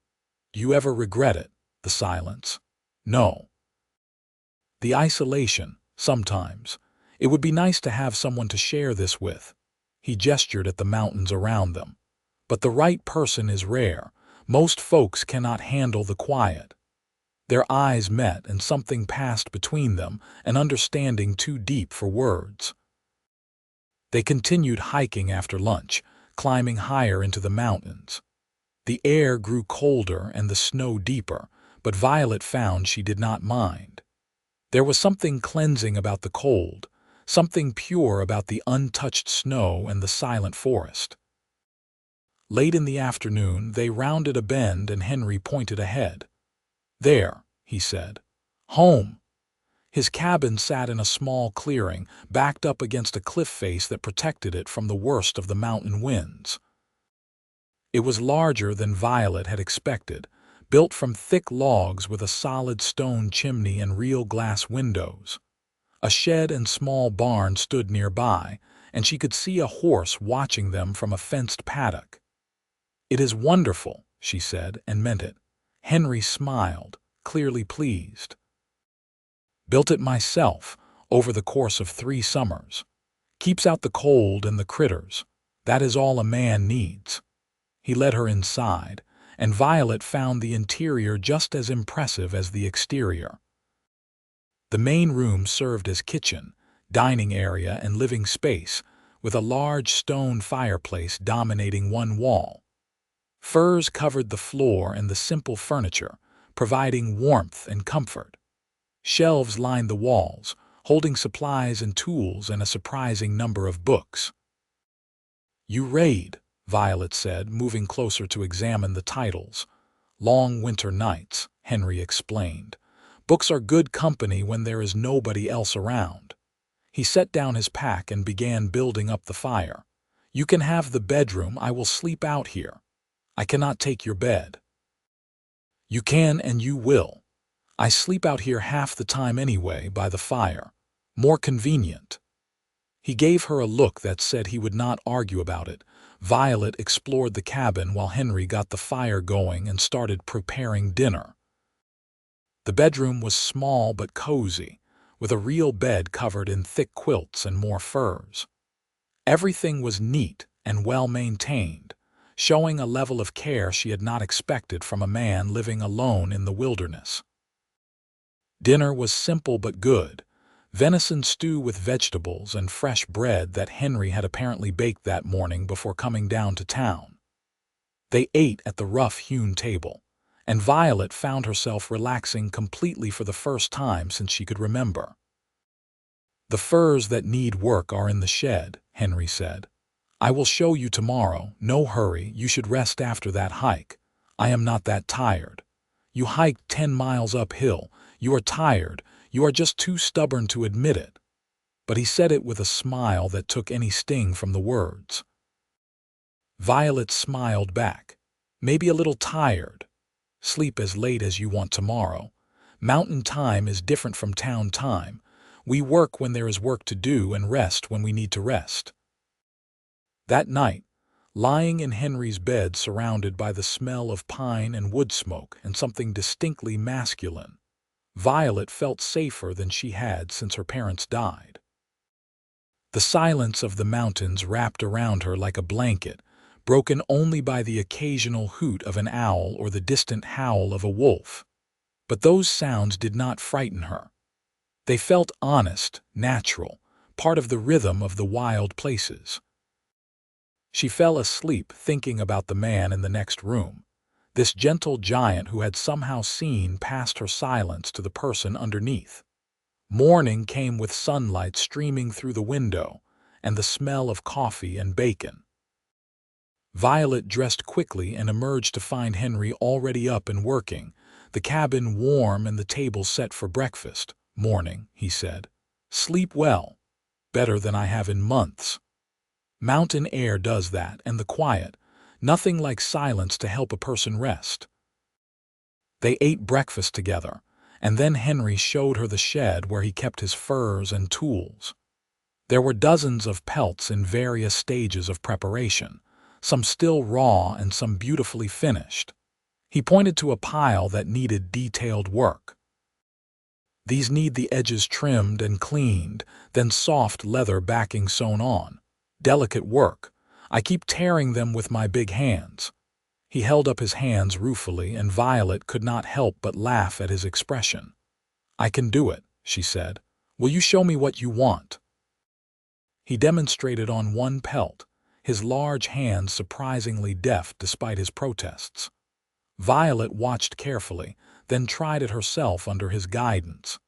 "Do you ever regret it?" The silence. "No. The isolation, sometimes. It would be nice to have someone to share this with." He gestured at the mountains around them. "But the right person is rare. Most folks cannot handle the quiet." Their eyes met, and something passed between them, an understanding too deep for words. They continued hiking after lunch, climbing higher into the mountains. The air grew colder and the snow deeper, but Violet found she did not mind. There was something cleansing about the cold, something pure about the untouched snow and the silent forest. Late in the afternoon, they rounded a bend and Henry pointed ahead. "There," he said. "Home." His cabin sat in a small clearing, backed up against a cliff face that protected it from the worst of the mountain winds. It was larger than Violet had expected, built from thick logs with a solid stone chimney and real glass windows. A shed and small barn stood nearby, and she could see a horse watching them from a fenced paddock. "It is wonderful," she said, and meant it. Henry smiled, clearly pleased. "Built it myself, over the course of 3 summers. Keeps out the cold and the critters. That is all a man needs." He led her inside, and Violet found the interior just as impressive as the exterior. The main room served as kitchen, dining area, and living space, with a large stone fireplace dominating one wall. Furs covered the floor and the simple furniture, providing warmth and comfort. Shelves lined the walls, holding supplies and tools and a surprising number of books. "You read," Violet said, moving closer to examine the titles. "Long winter nights," Henry explained. "Books are good company when there is nobody else around." He set down his pack and began building up the fire. "You can have the bedroom. I will sleep out here. I cannot take your bed." "You can and you will. I sleep out here half the time anyway, by the fire. More convenient." He gave her a look that said he would not argue about it. Violet explored the cabin while Henry got the fire going and started preparing dinner. The bedroom was small but cozy, with a real bed covered in thick quilts and more furs. Everything was neat and well maintained, showing a level of care she had not expected from a man living alone in the wilderness. Dinner was simple but good. Venison stew with vegetables and fresh bread that Henry had apparently baked that morning before coming down to town. They ate at the rough-hewn table, and Violet found herself relaxing completely for the first time since she could remember. "The furs that need work are in the shed," Henry said. I will show you tomorrow. No hurry, you should rest after that hike. I am not that tired. You hiked 10 miles uphill. You are tired. You are just too stubborn to admit it. But he said it with a smile that took any sting from the words. Violet smiled back. Maybe a little tired. Sleep as late as you want tomorrow. Mountain time is different from town time. We work when there is work to do and rest when we need to rest. That night, lying in Henry's bed surrounded by the smell of pine and wood smoke and something distinctly masculine, Violet felt safer than she had since her parents died. The silence of the mountains wrapped around her like a blanket, broken only by the occasional hoot of an owl or the distant howl of a wolf. But those sounds did not frighten her. They felt honest, natural, part of the rhythm of the wild places. She fell asleep thinking about the man in the next room, this gentle giant who had somehow seen past her silence to the person underneath. Morning came with sunlight streaming through the window and the smell of coffee and bacon. Violet dressed quickly and emerged to find Henry already up and working, the cabin warm and the table set for breakfast. "Morning," he said. "Sleep well. Better than I have in months. Mountain air does that, and the quiet. Nothing like silence to help a person rest." They ate breakfast together, and then Henry showed her the shed where he kept his furs and tools. There were dozens of pelts in various stages of preparation, some still raw and some beautifully finished. He pointed to a pile that needed detailed work. "These need the edges trimmed and cleaned, then soft leather backing sewn on. Delicate work. I keep tearing them with my big hands." He held up his hands ruefully, and Violet could not help but laugh at his expression. "I can do it," she said. "Will you show me what you want?" He demonstrated on one pelt, his large hands surprisingly deft despite his protests. Violet watched carefully, then tried it herself under his guidance.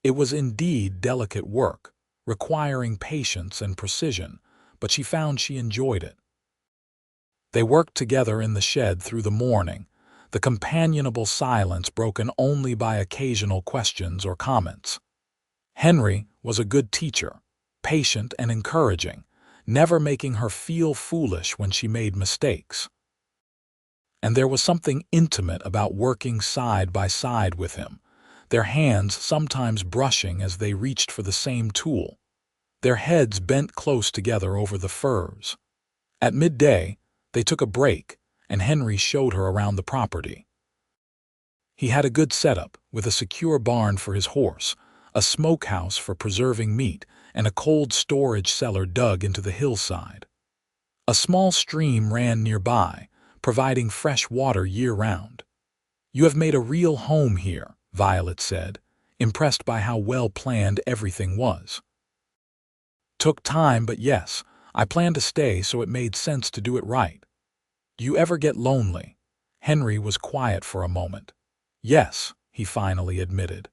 It was indeed delicate work, requiring patience and precision, but she found she enjoyed it. They worked together in the shed through the morning, the companionable silence broken only by occasional questions or comments. Henry was a good teacher, patient and encouraging, never making her feel foolish when she made mistakes. And there was something intimate about working side by side with him, their hands sometimes brushing as they reached for the same tool, their heads bent close together over the furs. At midday, they took a break, and Henry showed her around the property. He had a good setup, with a secure barn for his horse, a smokehouse for preserving meat, and a cold storage cellar dug into the hillside. A small stream ran nearby, providing fresh water year-round. "You have made a real home here," Violet said, impressed by how well planned everything was. "Took time, but yes, I planned to stay, so it made sense to do it right." "Do you ever get lonely?" Henry was quiet for a moment. "Yes," he finally admitted.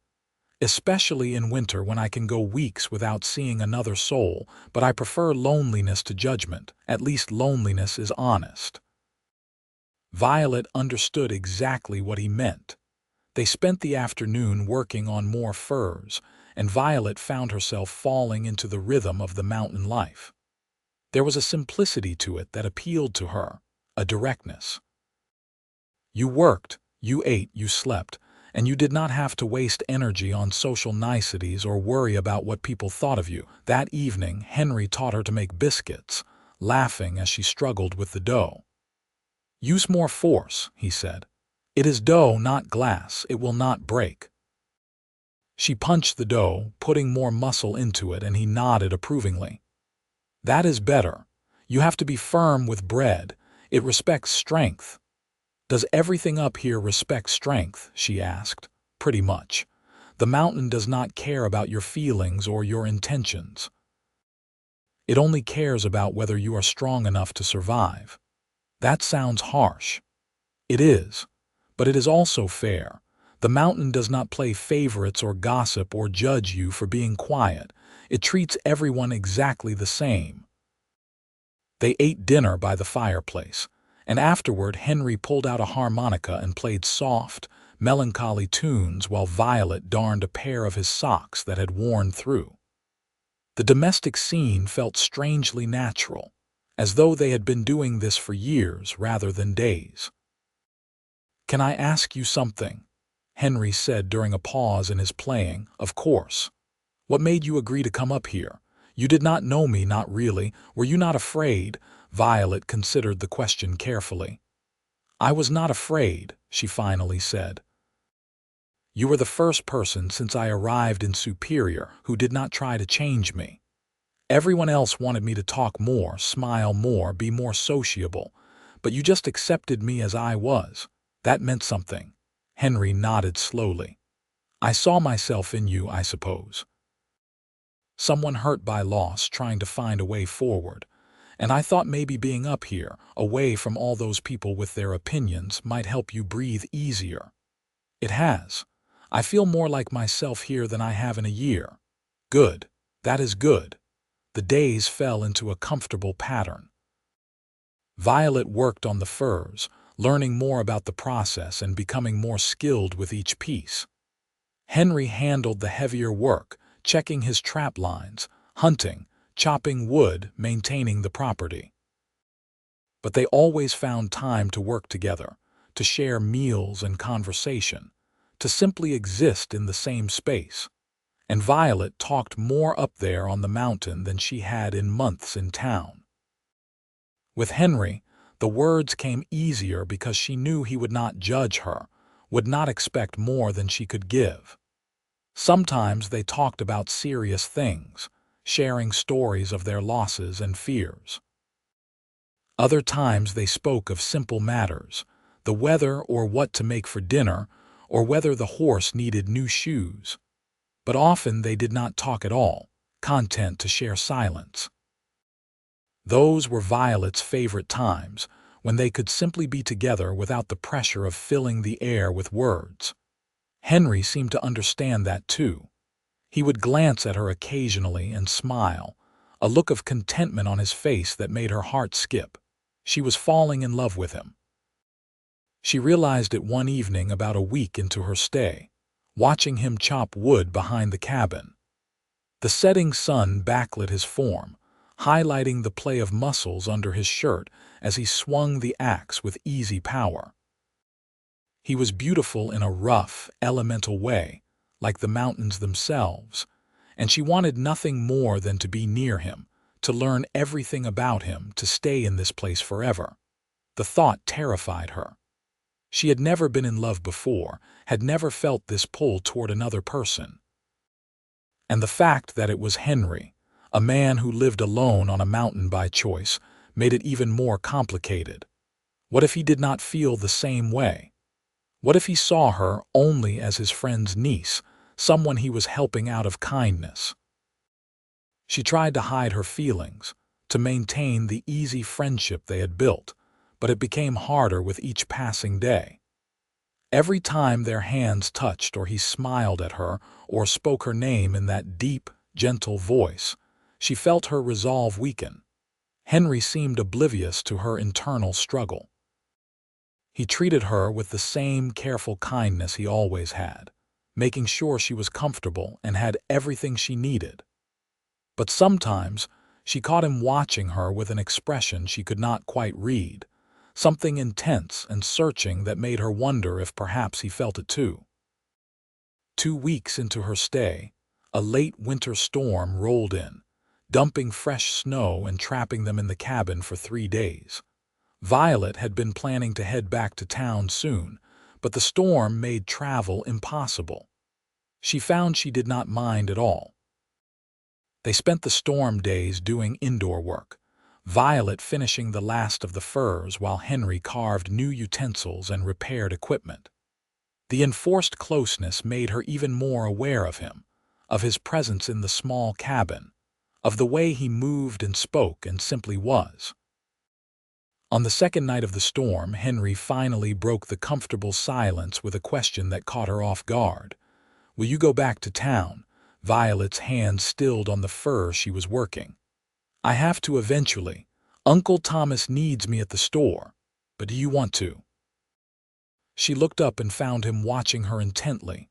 "Especially in winter when I can go weeks without seeing another soul, but I prefer loneliness to judgment. At least loneliness is honest." Violet understood exactly what he meant. They spent the afternoon working on more furs, and Violet found herself falling into the rhythm of the mountain life. There was a simplicity to it that appealed to her, a directness. You worked, you ate, you slept, and you did not have to waste energy on social niceties or worry about what people thought of you. That evening, Henry taught her to make biscuits, laughing as she struggled with the dough. "Use more force," he said. "It is dough, not glass. It will not break." She punched the dough, putting more muscle into it, and he nodded approvingly. "That is better. You have to be firm with bread. It respects strength." "Does everything up here respect strength?" she asked. "Pretty much. The mountain does not care about your feelings or your intentions. It only cares about whether you are strong enough to survive." That sounds harsh. It is, but it is also fair. The mountain does not play favorites or gossip or judge you for being quiet. It treats everyone exactly the same. They ate dinner by the fireplace, and afterward Henry pulled out a harmonica and played soft, melancholy tunes while Violet darned a pair of his socks that had worn through. The domestic scene felt strangely natural, as though they had been doing this for years rather than days. "Can I ask you something?" Henry said during a pause in his playing. "Of course. What made you agree to come up here? You did not know me, not really. Were you not afraid?" Violet considered the question carefully. "I was not afraid," she finally said. "You were the first person since I arrived in Superior who did not try to change me. Everyone else wanted me to talk more, smile more, be more sociable, but you just accepted me as I was. That meant something." Henry nodded slowly. "I saw myself in you, I suppose. Someone hurt by loss trying to find a way forward, and I thought maybe being up here, away from all those people with their opinions, might help you breathe easier. It has. I feel more like myself here than I have in a year." "Good. That is good." The days fell into a comfortable pattern. Violet worked on the furs, learning more about the process and becoming more skilled with each piece. Henry handled the heavier work, checking his trap lines, hunting, chopping wood, maintaining the property. But they always found time to work together, to share meals and conversation, to simply exist in the same space. And Violet talked more up there on the mountain than she had in months in town. With Henry, the words came easier because she knew he would not judge her, would not expect more than she could give. Sometimes they talked about serious things, sharing stories of their losses and fears. Other times they spoke of simple matters, the weather or what to make for dinner, or whether the horse needed new shoes. But often they did not talk at all, content to share silence. Those were Violet's favorite times, when they could simply be together without the pressure of filling the air with words. Henry seemed to understand that too. He would glance at her occasionally and smile, a look of contentment on his face that made her heart skip. She was falling in love with him. She realized it one evening about a week into her stay, watching him chop wood behind the cabin. The setting sun backlit his form, highlighting the play of muscles under his shirt as he swung the axe with easy power. He was beautiful in a rough, elemental way, like the mountains themselves, and she wanted nothing more than to be near him, to learn everything about him, to stay in this place forever. The thought terrified her. She had never been in love before, had never felt this pull toward another person. And the fact that it was Henry, a man who lived alone on a mountain by choice, made it even more complicated. What if he did not feel the same way? What if he saw her only as his friend's niece, someone he was helping out of kindness? She tried to hide her feelings, to maintain the easy friendship they had built, but it became harder with each passing day. Every time their hands touched or he smiled at her or spoke her name in that deep, gentle voice, she felt her resolve weaken. Henry seemed oblivious to her internal struggle. He treated her with the same careful kindness he always had, making sure she was comfortable and had everything she needed. But sometimes she caught him watching her with an expression she could not quite read, something intense and searching that made her wonder if perhaps he felt it too. 2 weeks into her stay, a late winter storm rolled in, dumping fresh snow and trapping them in the cabin for 3 days. Violet had been planning to head back to town soon, but the storm made travel impossible. She found she did not mind at all. They spent the storm days doing indoor work, Violet finishing the last of the furs while Henry carved new utensils and repaired equipment. The enforced closeness made her even more aware of him, of his presence in the small cabin, of the way he moved and spoke and simply was. On the second night of the storm, Henry finally broke the comfortable silence with a question that caught her off guard. "Will you go back to town?" Violet's hand stilled on the fur she was working. "I have to eventually. Uncle Thomas needs me at the store, but do you want to?" She looked up and found him watching her intently.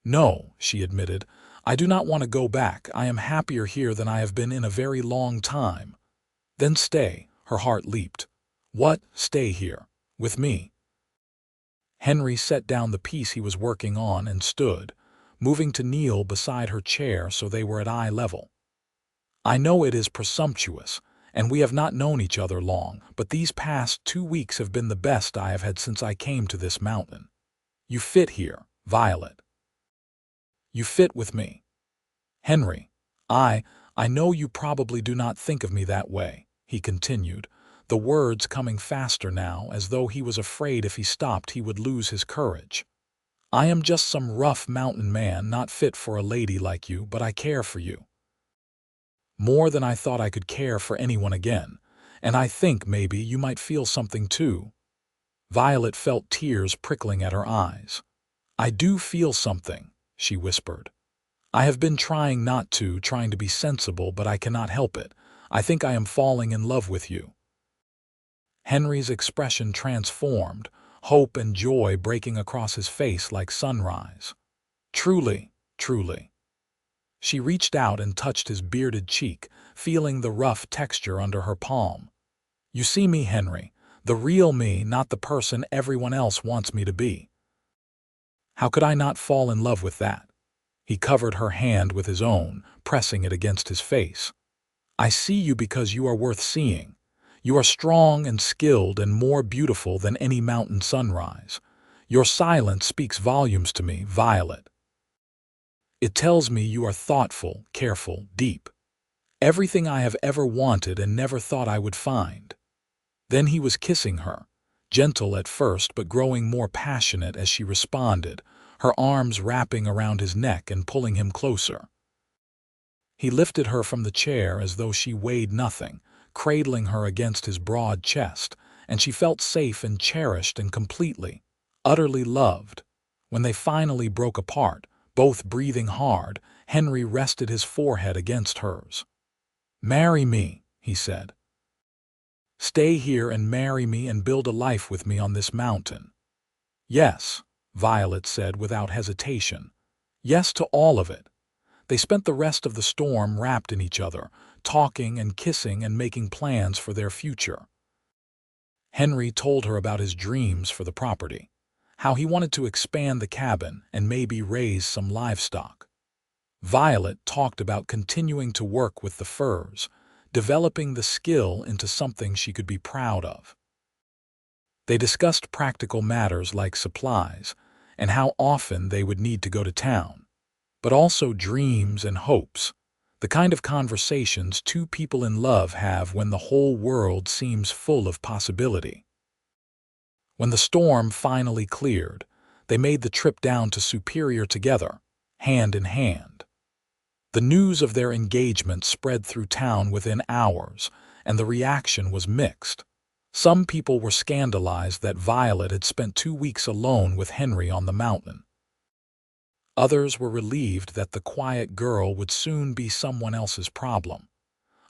"No," she admitted, "I do not want to go back. I am happier here than I have been in a very long time." "Then stay," her heart leaped. "What? Stay here? With me?" Henry set down the piece he was working on and stood, moving to kneel beside her chair so they were at eye level. "I know it is presumptuous, and we have not known each other long, but these past 2 weeks have been the best I have had since I came to this mountain. You fit here, Violet. You fit with me. Henry, I know you probably do not think of me that way," he continued, the words coming faster now as though he was afraid if he stopped he would lose his courage. "I am just some rough mountain man not fit for a lady like you, but I care for you. More than I thought I could care for anyone again, and I think maybe you might feel something too." Violet felt tears prickling at her eyes. "I do feel something," she whispered. "I have been trying not to, trying to be sensible, but I cannot help it. I think I am falling in love with you." Henry's expression transformed, hope and joy breaking across his face like sunrise. "Truly, truly." She reached out and touched his bearded cheek, feeling the rough texture under her palm. "You see me, Henry, the real me, not the person everyone else wants me to be." "How could I not fall in love with that?" He covered her hand with his own, pressing it against his face. "I see you because you are worth seeing. You are strong and skilled and more beautiful than any mountain sunrise. Your silence speaks volumes to me, Violet. It tells me you are thoughtful, careful, deep. Everything I have ever wanted and never thought I would find." Then he was kissing her, gentle at first but growing more passionate as she responded, her arms wrapping around his neck and pulling him closer. He lifted her from the chair as though she weighed nothing, cradling her against his broad chest, and she felt safe and cherished and completely, utterly loved. When they finally broke apart, both breathing hard, Henry rested his forehead against hers. "Marry me," he said. "Stay here and marry me and build a life with me on this mountain." "Yes," Violet said without hesitation. "Yes to all of it." They spent the rest of the storm wrapped in each other, talking and kissing and making plans for their future. Henry told her about his dreams for the property, how he wanted to expand the cabin and maybe raise some livestock. Violet talked about continuing to work with the furs, developing the skill into something she could be proud of. They discussed practical matters like supplies and how often they would need to go to town, but also dreams and hopes, the kind of conversations two people in love have when the whole world seems full of possibility. When the storm finally cleared, they made the trip down to Superior together, hand in hand. The news of their engagement spread through town within hours, and the reaction was mixed. Some people were scandalized that Violet had spent 2 weeks alone with Henry on the mountain. Others were relieved that the quiet girl would soon be someone else's problem.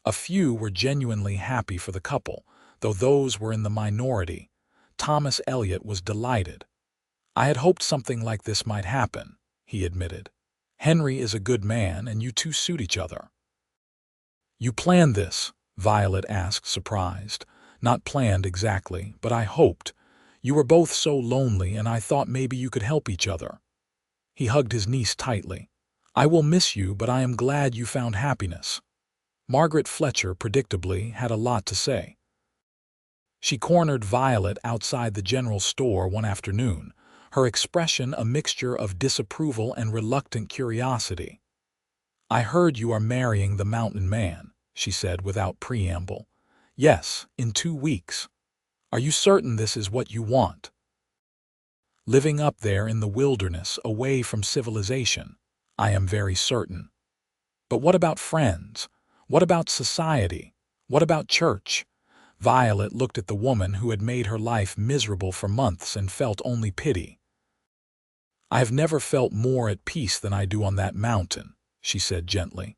A few were genuinely happy for the couple, though those were in the minority. Thomas Elliot was delighted. "I had hoped something like this might happen," he admitted. "Henry is a good man, and you two suit each other." "You planned this?" Violet asked, surprised. "Not planned exactly, but I hoped. You were both so lonely, and I thought maybe you could help each other." He hugged his niece tightly. "I will miss you, but I am glad you found happiness." Margaret Fletcher, predictably, had a lot to say. She cornered Violet outside the general store one afternoon, her expression a mixture of disapproval and reluctant curiosity. "I heard you are marrying the mountain man," she said without preamble. "Yes, in 2 weeks. Are you certain this is what you want? Living up there in the wilderness, away from civilization? I am very certain. But what about friends? What about society? What about church?" Violet looked at the woman who had made her life miserable for months and felt only pity. "I have never felt more at peace than I do on that mountain," she said gently.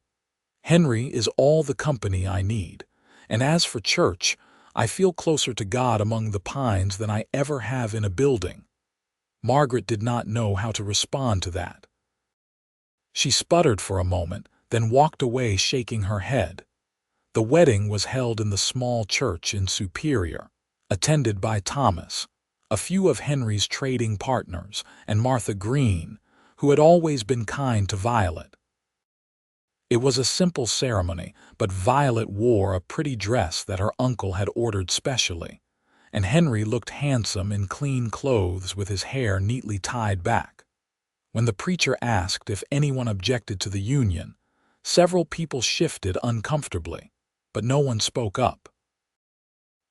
"Henry is all the company I need, And as for church, I feel closer to God among the pines than I ever have in a building." Margaret did not know how to respond to that. She sputtered for a moment, then walked away shaking her head. The wedding was held in the small church in Superior, attended by Thomas, a few of Henry's trading partners, and Martha Green, who had always been kind to Violet. It was a simple ceremony, but Violet wore a pretty dress that her uncle had ordered specially, and Henry looked handsome in clean clothes with his hair neatly tied back. When the preacher asked if anyone objected to the union, several people shifted uncomfortably, but no one spoke up.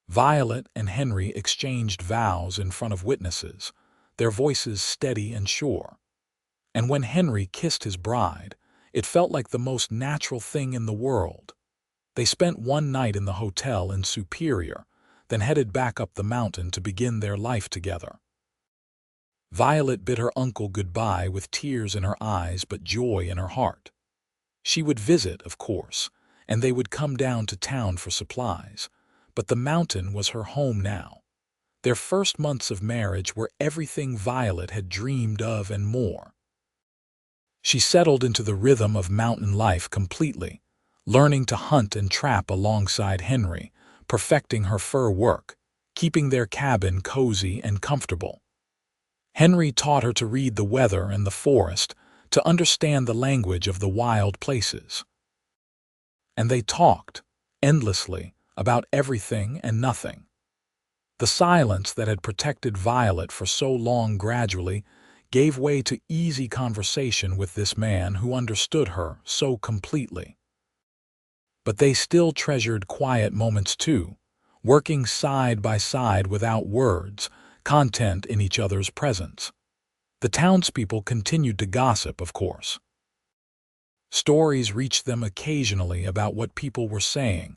Violet and Henry exchanged vows in front of witnesses, their voices steady and sure. And when Henry kissed his bride, it felt like the most natural thing in the world. They spent one night in the hotel in Superior, then headed back up the mountain to begin their life together. Violet bid her uncle goodbye with tears in her eyes but joy in her heart. She would visit, of course, and they would come down to town for supplies, but the mountain was her home now. Their first months of marriage were everything Violet had dreamed of and more. She settled into the rhythm of mountain life completely, learning to hunt and trap alongside Henry, perfecting her fur work, keeping their cabin cozy and comfortable. Henry taught her to read the weather and the forest, to understand the language of the wild places. And they talked, endlessly, about everything and nothing. The silence that had protected Violet for so long gradually gave way to easy conversation with this man who understood her so completely. But they still treasured quiet moments too, working side by side without words, content in each other's presence. The townspeople continued to gossip, of course. Stories reached them occasionally about what people were saying,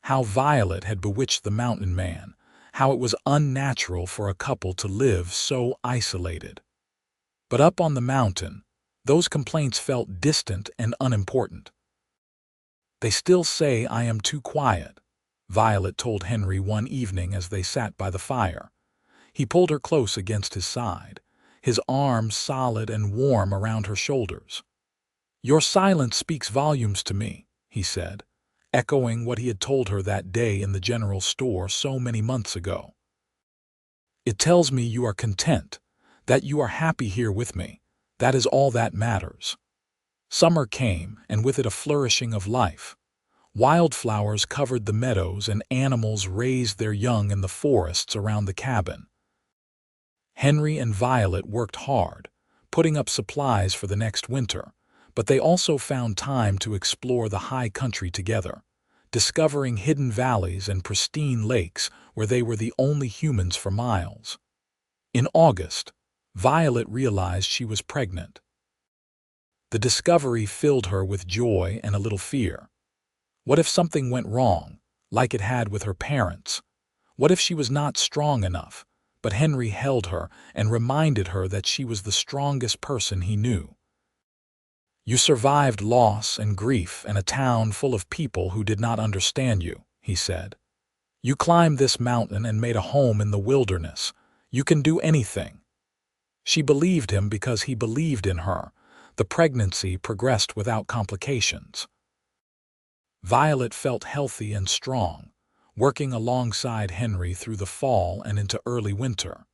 how Violet had bewitched the mountain man, how it was unnatural for a couple to live so isolated. But up on the mountain, those complaints felt distant and unimportant. "They still say I am too quiet," Violet told Henry one evening as they sat by the fire. He pulled her close against his side, his arms solid and warm around her shoulders. "Your silence speaks volumes to me," he said, echoing what he had told her that day in the general store so many months ago. "It tells me you are content, that you are happy here with me. That is all that matters." Summer came, and with it a flourishing of life. Wildflowers covered the meadows and animals raised their young in the forests around the cabin. Henry and Violet worked hard, putting up supplies for the next winter, but they also found time to explore the high country together, discovering hidden valleys and pristine lakes where they were the only humans for miles. In August, Violet realized she was pregnant. The discovery filled her with joy and a little fear. What if something went wrong, like it had with her parents? What if she was not strong enough? But Henry held her and reminded her that she was the strongest person he knew. "You survived loss and grief and a town full of people who did not understand you," he said. "You climbed this mountain and made a home in the wilderness. You can do anything." She believed him because he believed in her. The pregnancy progressed without complications. Violet felt healthy and strong, working alongside Henry through the fall and into early winter.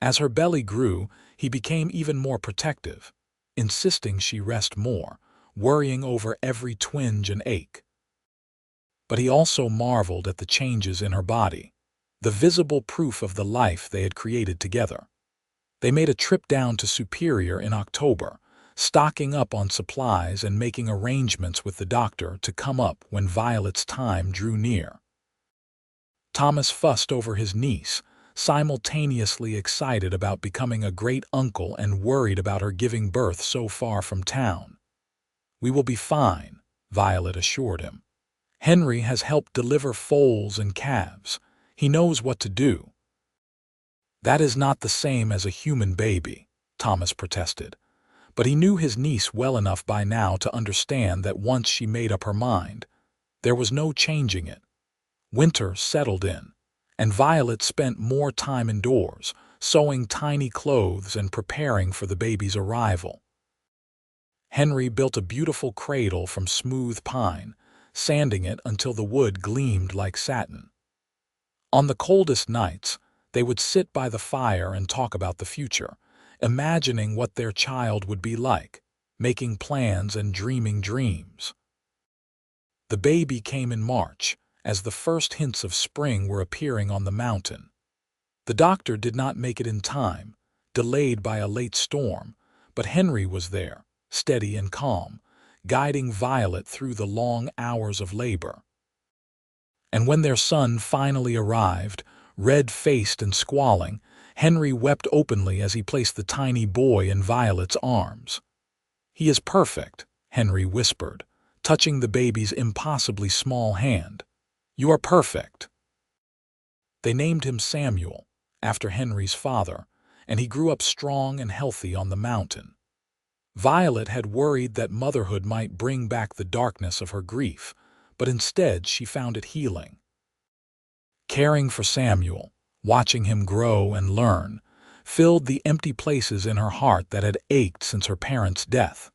As her belly grew, he became even more protective, insisting she rest more, worrying over every twinge and ache. But he also marveled at the changes in her body, the visible proof of the life they had created together. They made a trip down to Superior in October, stocking up on supplies and making arrangements with the doctor to come up when Violet's time drew near. Thomas fussed over his niece, simultaneously excited about becoming a great uncle and worried about her giving birth so far from town. "We will be fine," Violet assured him. "Henry has helped deliver foals and calves. He knows what to do." "That is not the same as a human baby," Thomas protested. But he knew his niece well enough by now to understand that once she made up her mind, there was no changing it. Winter settled in, and Violet spent more time indoors, sewing tiny clothes and preparing for the baby's arrival. Henry built a beautiful cradle from smooth pine, sanding it until the wood gleamed like satin. On the coldest nights, they would sit by the fire and talk about the future, imagining what their child would be like, making plans and dreaming dreams. The baby came in March, as the first hints of spring were appearing on the mountain. The doctor did not make it in time, delayed by a late storm, but Henry was there, steady and calm, guiding Violet through the long hours of labor. And when their son finally arrived, red-faced and squalling, Henry wept openly as he placed the tiny boy in Violet's arms. "He is perfect," Henry whispered, touching the baby's impossibly small hand. "You are perfect." They named him Samuel, after Henry's father, and he grew up strong and healthy on the mountain. Violet had worried that motherhood might bring back the darkness of her grief, but instead she found it healing. Caring for Samuel, watching him grow and learn, filled the empty places in her heart that had ached since her parents' death.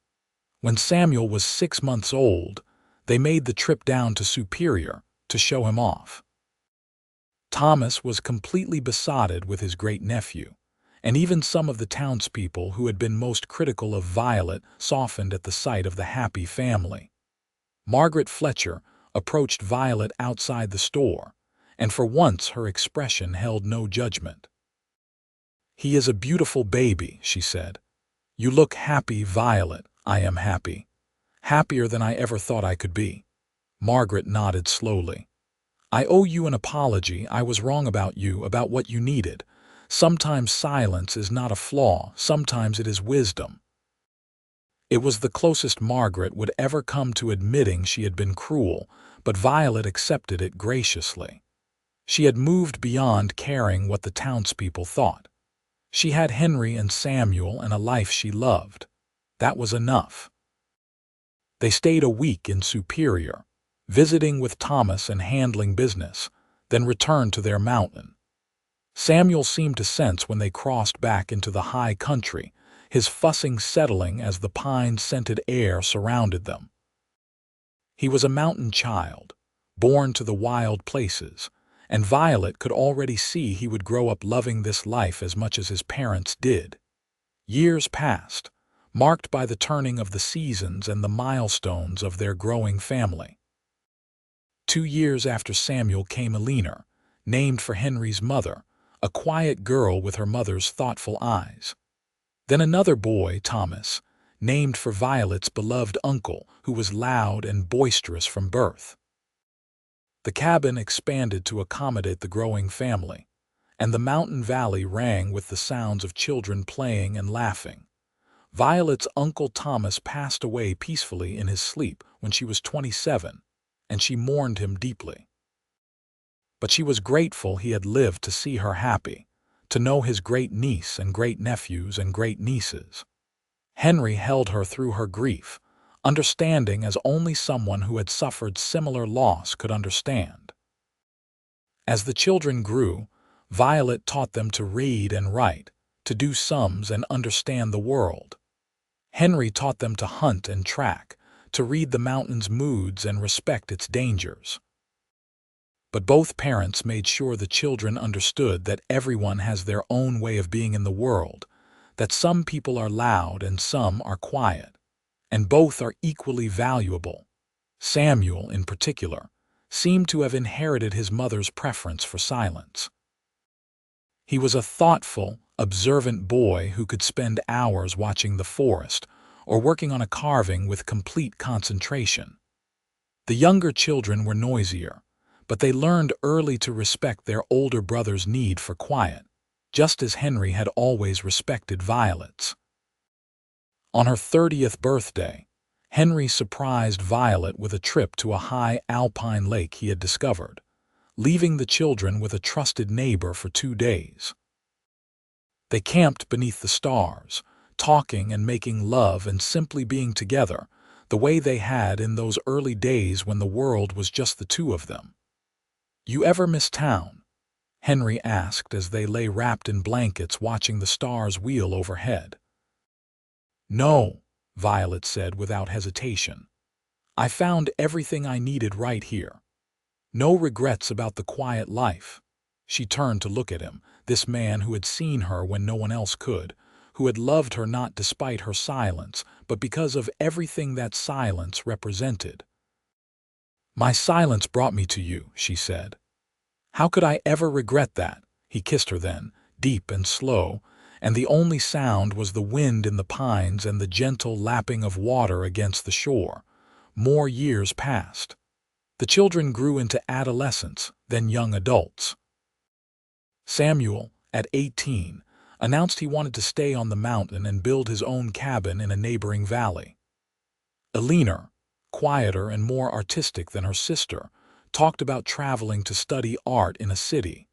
When Samuel was 6 months old, they made the trip down to Superior to show him off. Thomas was completely besotted with his great-nephew, and even some of the townspeople who had been most critical of Violet softened at the sight of the happy family. Margaret Fletcher approached Violet outside the store, and for once her expression held no judgment. "He is a beautiful baby," she said. "You look happy, Violet." "I am happy. Happier than I ever thought I could be." Margaret nodded slowly. "I owe you an apology. I was wrong about you, about what you needed. Sometimes silence is not a flaw, sometimes it is wisdom." It was the closest Margaret would ever come to admitting she had been cruel, but Violet accepted it graciously. She had moved beyond caring what the townspeople thought. She had Henry and Samuel and a life she loved. That was enough. They stayed a week in Superior, visiting with Thomas and handling business, then returned to their mountain. Samuel seemed to sense when they crossed back into the high country, his fussing settling as the pine-scented air surrounded them. He was a mountain child, born to the wild places, and Violet could already see he would grow up loving this life as much as his parents did. Years passed, marked by the turning of the seasons and the milestones of their growing family. 2 years after Samuel came Eleanor, named for Henry's mother, a quiet girl with her mother's thoughtful eyes. Then another boy, Thomas, named for Violet's beloved uncle, who was loud and boisterous from birth. The cabin expanded to accommodate the growing family, and the mountain valley rang with the sounds of children playing and laughing. Violet's Uncle Thomas passed away peacefully in his sleep when she was 27, and she mourned him deeply. But she was grateful he had lived to see her happy, to know his great-niece and great-nephews and great-nieces. Henry held her through her grief, understanding as only someone who had suffered similar loss could understand. As the children grew, Violet taught them to read and write, to do sums and understand the world. Henry taught them to hunt and track, to read the mountain's moods and respect its dangers. But both parents made sure the children understood that everyone has their own way of being in the world, that some people are loud and some are quiet, and both are equally valuable. Samuel, in particular, seemed to have inherited his mother's preference for silence. He was a thoughtful, observant boy who could spend hours watching the forest or working on a carving with complete concentration. The younger children were noisier, but they learned early to respect their older brother's need for quiet, just as Henry had always respected Violet's. On her 30th birthday, Henry surprised Violet with a trip to a high alpine lake he had discovered, leaving the children with a trusted neighbor for 2 days. They camped beneath the stars, talking and making love and simply being together, the way they had in those early days when the world was just the two of them. "You ever miss town?" Henry asked as they lay wrapped in blankets watching the stars wheel overhead. "No," Violet said without hesitation. "I found everything I needed right here. No regrets about the quiet life." She turned to look at him, this man who had seen her when no one else could, who had loved her not despite her silence, but because of everything that silence represented. "My silence brought me to you," she said. "How could I ever regret that?" He kissed her then, deep and slow, and the only sound was the wind in the pines and the gentle lapping of water against the shore. More years passed. The children grew into adolescents, then young adults. Samuel, at 18, announced he wanted to stay on the mountain and build his own cabin in a neighboring valley. Eleanor, quieter and more artistic than her sister, talked about traveling to study art in a city.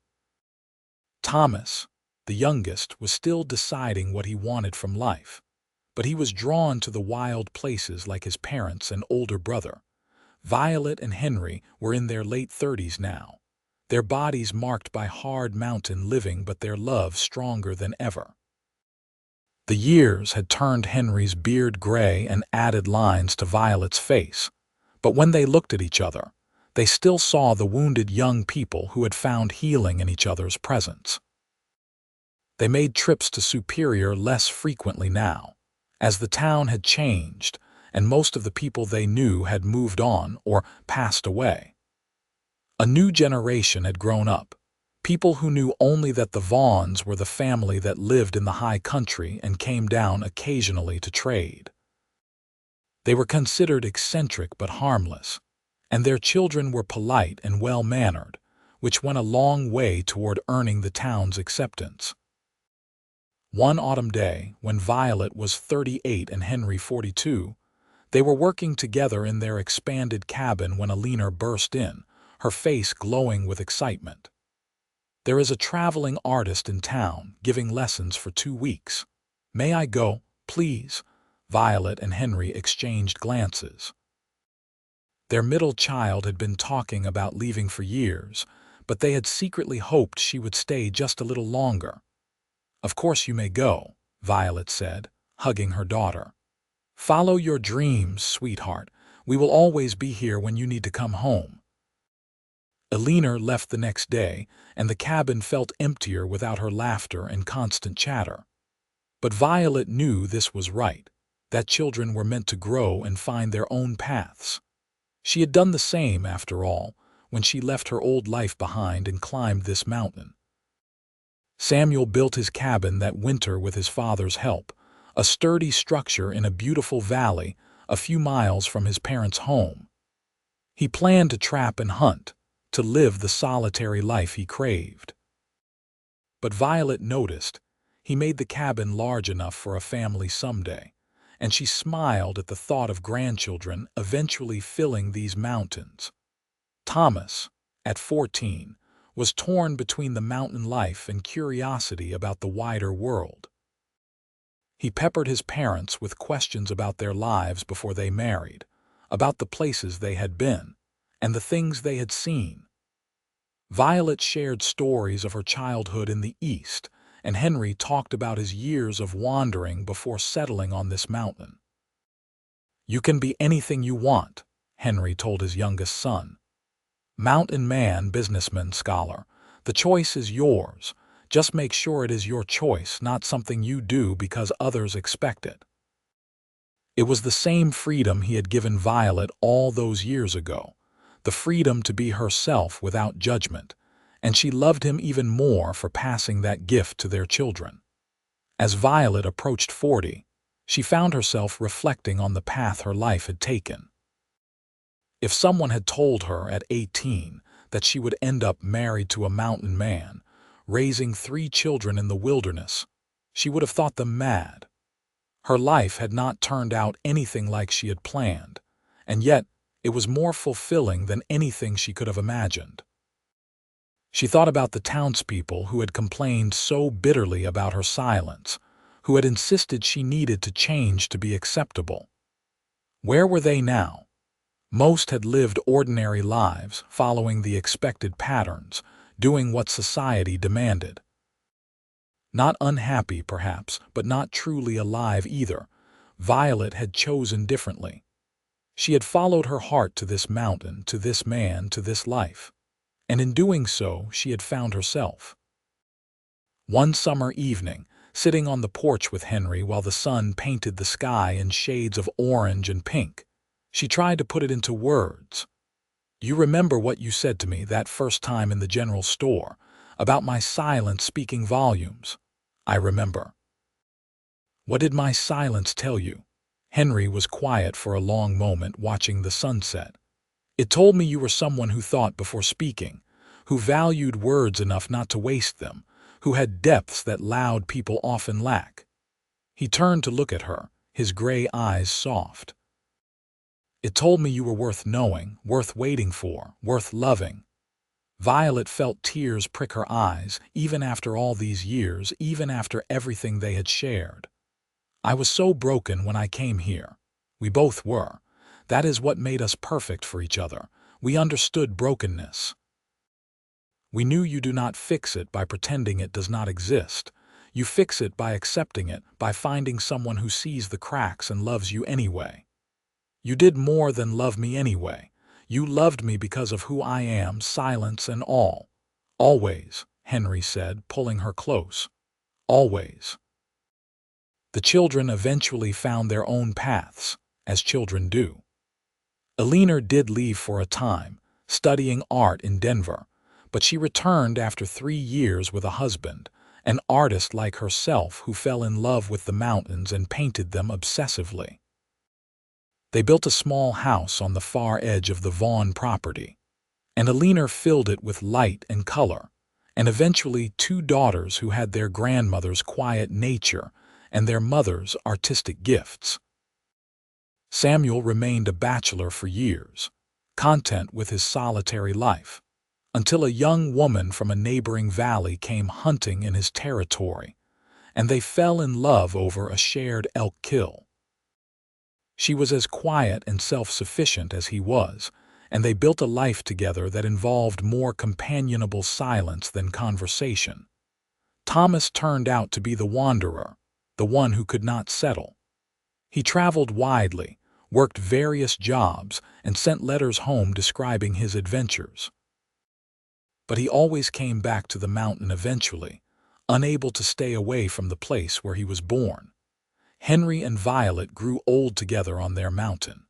Thomas, the youngest, was still deciding what he wanted from life, but he was drawn to the wild places like his parents and older brother. Violet and Henry were in their late 30s now, their bodies marked by hard mountain living but their love stronger than ever. The years had turned Henry's beard gray and added lines to Violet's face, but when they looked at each other, they still saw the wounded young people who had found healing in each other's presence. They made trips to Superior less frequently now, as the town had changed and most of the people they knew had moved on or passed away. A new generation had grown up, people who knew only that the Vaughns were the family that lived in the high country and came down occasionally to trade. They were considered eccentric but harmless, and their children were polite and well-mannered, which went a long way toward earning the town's acceptance. One autumn day, when Violet was 38 and Henry 42, they were working together in their expanded cabin when Eleanor burst in, her face glowing with excitement. "There is a traveling artist in town giving lessons for 2 weeks. May I go, please?" Violet and Henry exchanged glances. Their middle child had been talking about leaving for years, but they had secretly hoped she would stay just a little longer. "Of course you may go," Violet said, hugging her daughter. "Follow your dreams, sweetheart. We will always be here when you need to come home." Eleanor left the next day, and the cabin felt emptier without her laughter and constant chatter. But Violet knew this was right, that children were meant to grow and find their own paths. She had done the same, after all, when she left her old life behind and climbed this mountain. Samuel built his cabin that winter with his father's help, a sturdy structure in a beautiful valley a few miles from his parents' home. He planned to trap and hunt, to live the solitary life he craved. But Violet noticed he made the cabin large enough for a family someday, and she smiled at the thought of grandchildren eventually filling these mountains. Thomas, at 14, was torn between the mountain life and curiosity about the wider world. He peppered his parents with questions about their lives before they married, about the places they had been, and the things they had seen. Violet shared stories of her childhood in the East, and Henry talked about his years of wandering before settling on this mountain. "You can be anything you want," Henry told his youngest son. "Mountain man, businessman, scholar. The choice is yours. Just make sure it is your choice, not something you do because others expect it." It was the same freedom he had given Violet all those years ago, the freedom to be herself without judgment, and she loved him even more for passing that gift to their children. As Violet approached 40, she found herself reflecting on the path her life had taken. If someone had told her at 18 that she would end up married to a mountain man, raising 3 children in the wilderness, she would have thought them mad. Her life had not turned out anything like she had planned, and yet it was more fulfilling than anything she could have imagined. She thought about the townspeople who had complained so bitterly about her silence, who had insisted she needed to change to be acceptable. Where were they now? Most had lived ordinary lives, following the expected patterns, doing what society demanded. Not unhappy, perhaps, but not truly alive either. Violet had chosen differently. She had followed her heart to this mountain, to this man, to this life. And in doing so, she had found herself. One summer evening, sitting on the porch with Henry while the sun painted the sky in shades of orange and pink, she tried to put it into words. "You remember what you said to me that first time in the general store, about my silence speaking volumes?" "I remember." "What did my silence tell you?" Henry was quiet for a long moment, watching the sunset. "It told me you were someone who thought before speaking, who valued words enough not to waste them, who had depths that loud people often lack." He turned to look at her, his gray eyes soft. "It told me you were worth knowing, worth waiting for, worth loving." Violet felt tears prick her eyes, even after all these years, even after everything they had shared. "I was so broken when I came here. We both were. That is what made us perfect for each other. We understood brokenness. We knew you do not fix it by pretending it does not exist. You fix it by accepting it, by finding someone who sees the cracks and loves you anyway. You did more than love me anyway. You loved me because of who I am, silence and all." "Always," Henry said, pulling her close. "Always." The children eventually found their own paths, as children do. Elinor did leave for a time, studying art in Denver, but she returned after 3 years with a husband, an artist like herself who fell in love with the mountains and painted them obsessively. They built a small house on the far edge of the Vaughn property, and Elinor filled it with light and color, and eventually 2 daughters who had their grandmother's quiet nature and their mother's artistic gifts. Samuel remained a bachelor for years, content with his solitary life, until a young woman from a neighboring valley came hunting in his territory, and they fell in love over a shared elk kill. She was as quiet and self-sufficient as he was, and they built a life together that involved more companionable silence than conversation. Thomas turned out to be the wanderer, the one who could not settle. He traveled widely, worked various jobs, and sent letters home describing his adventures. But he always came back to the mountain eventually, unable to stay away from the place where he was born. Henry and Violet grew old together on their mountain.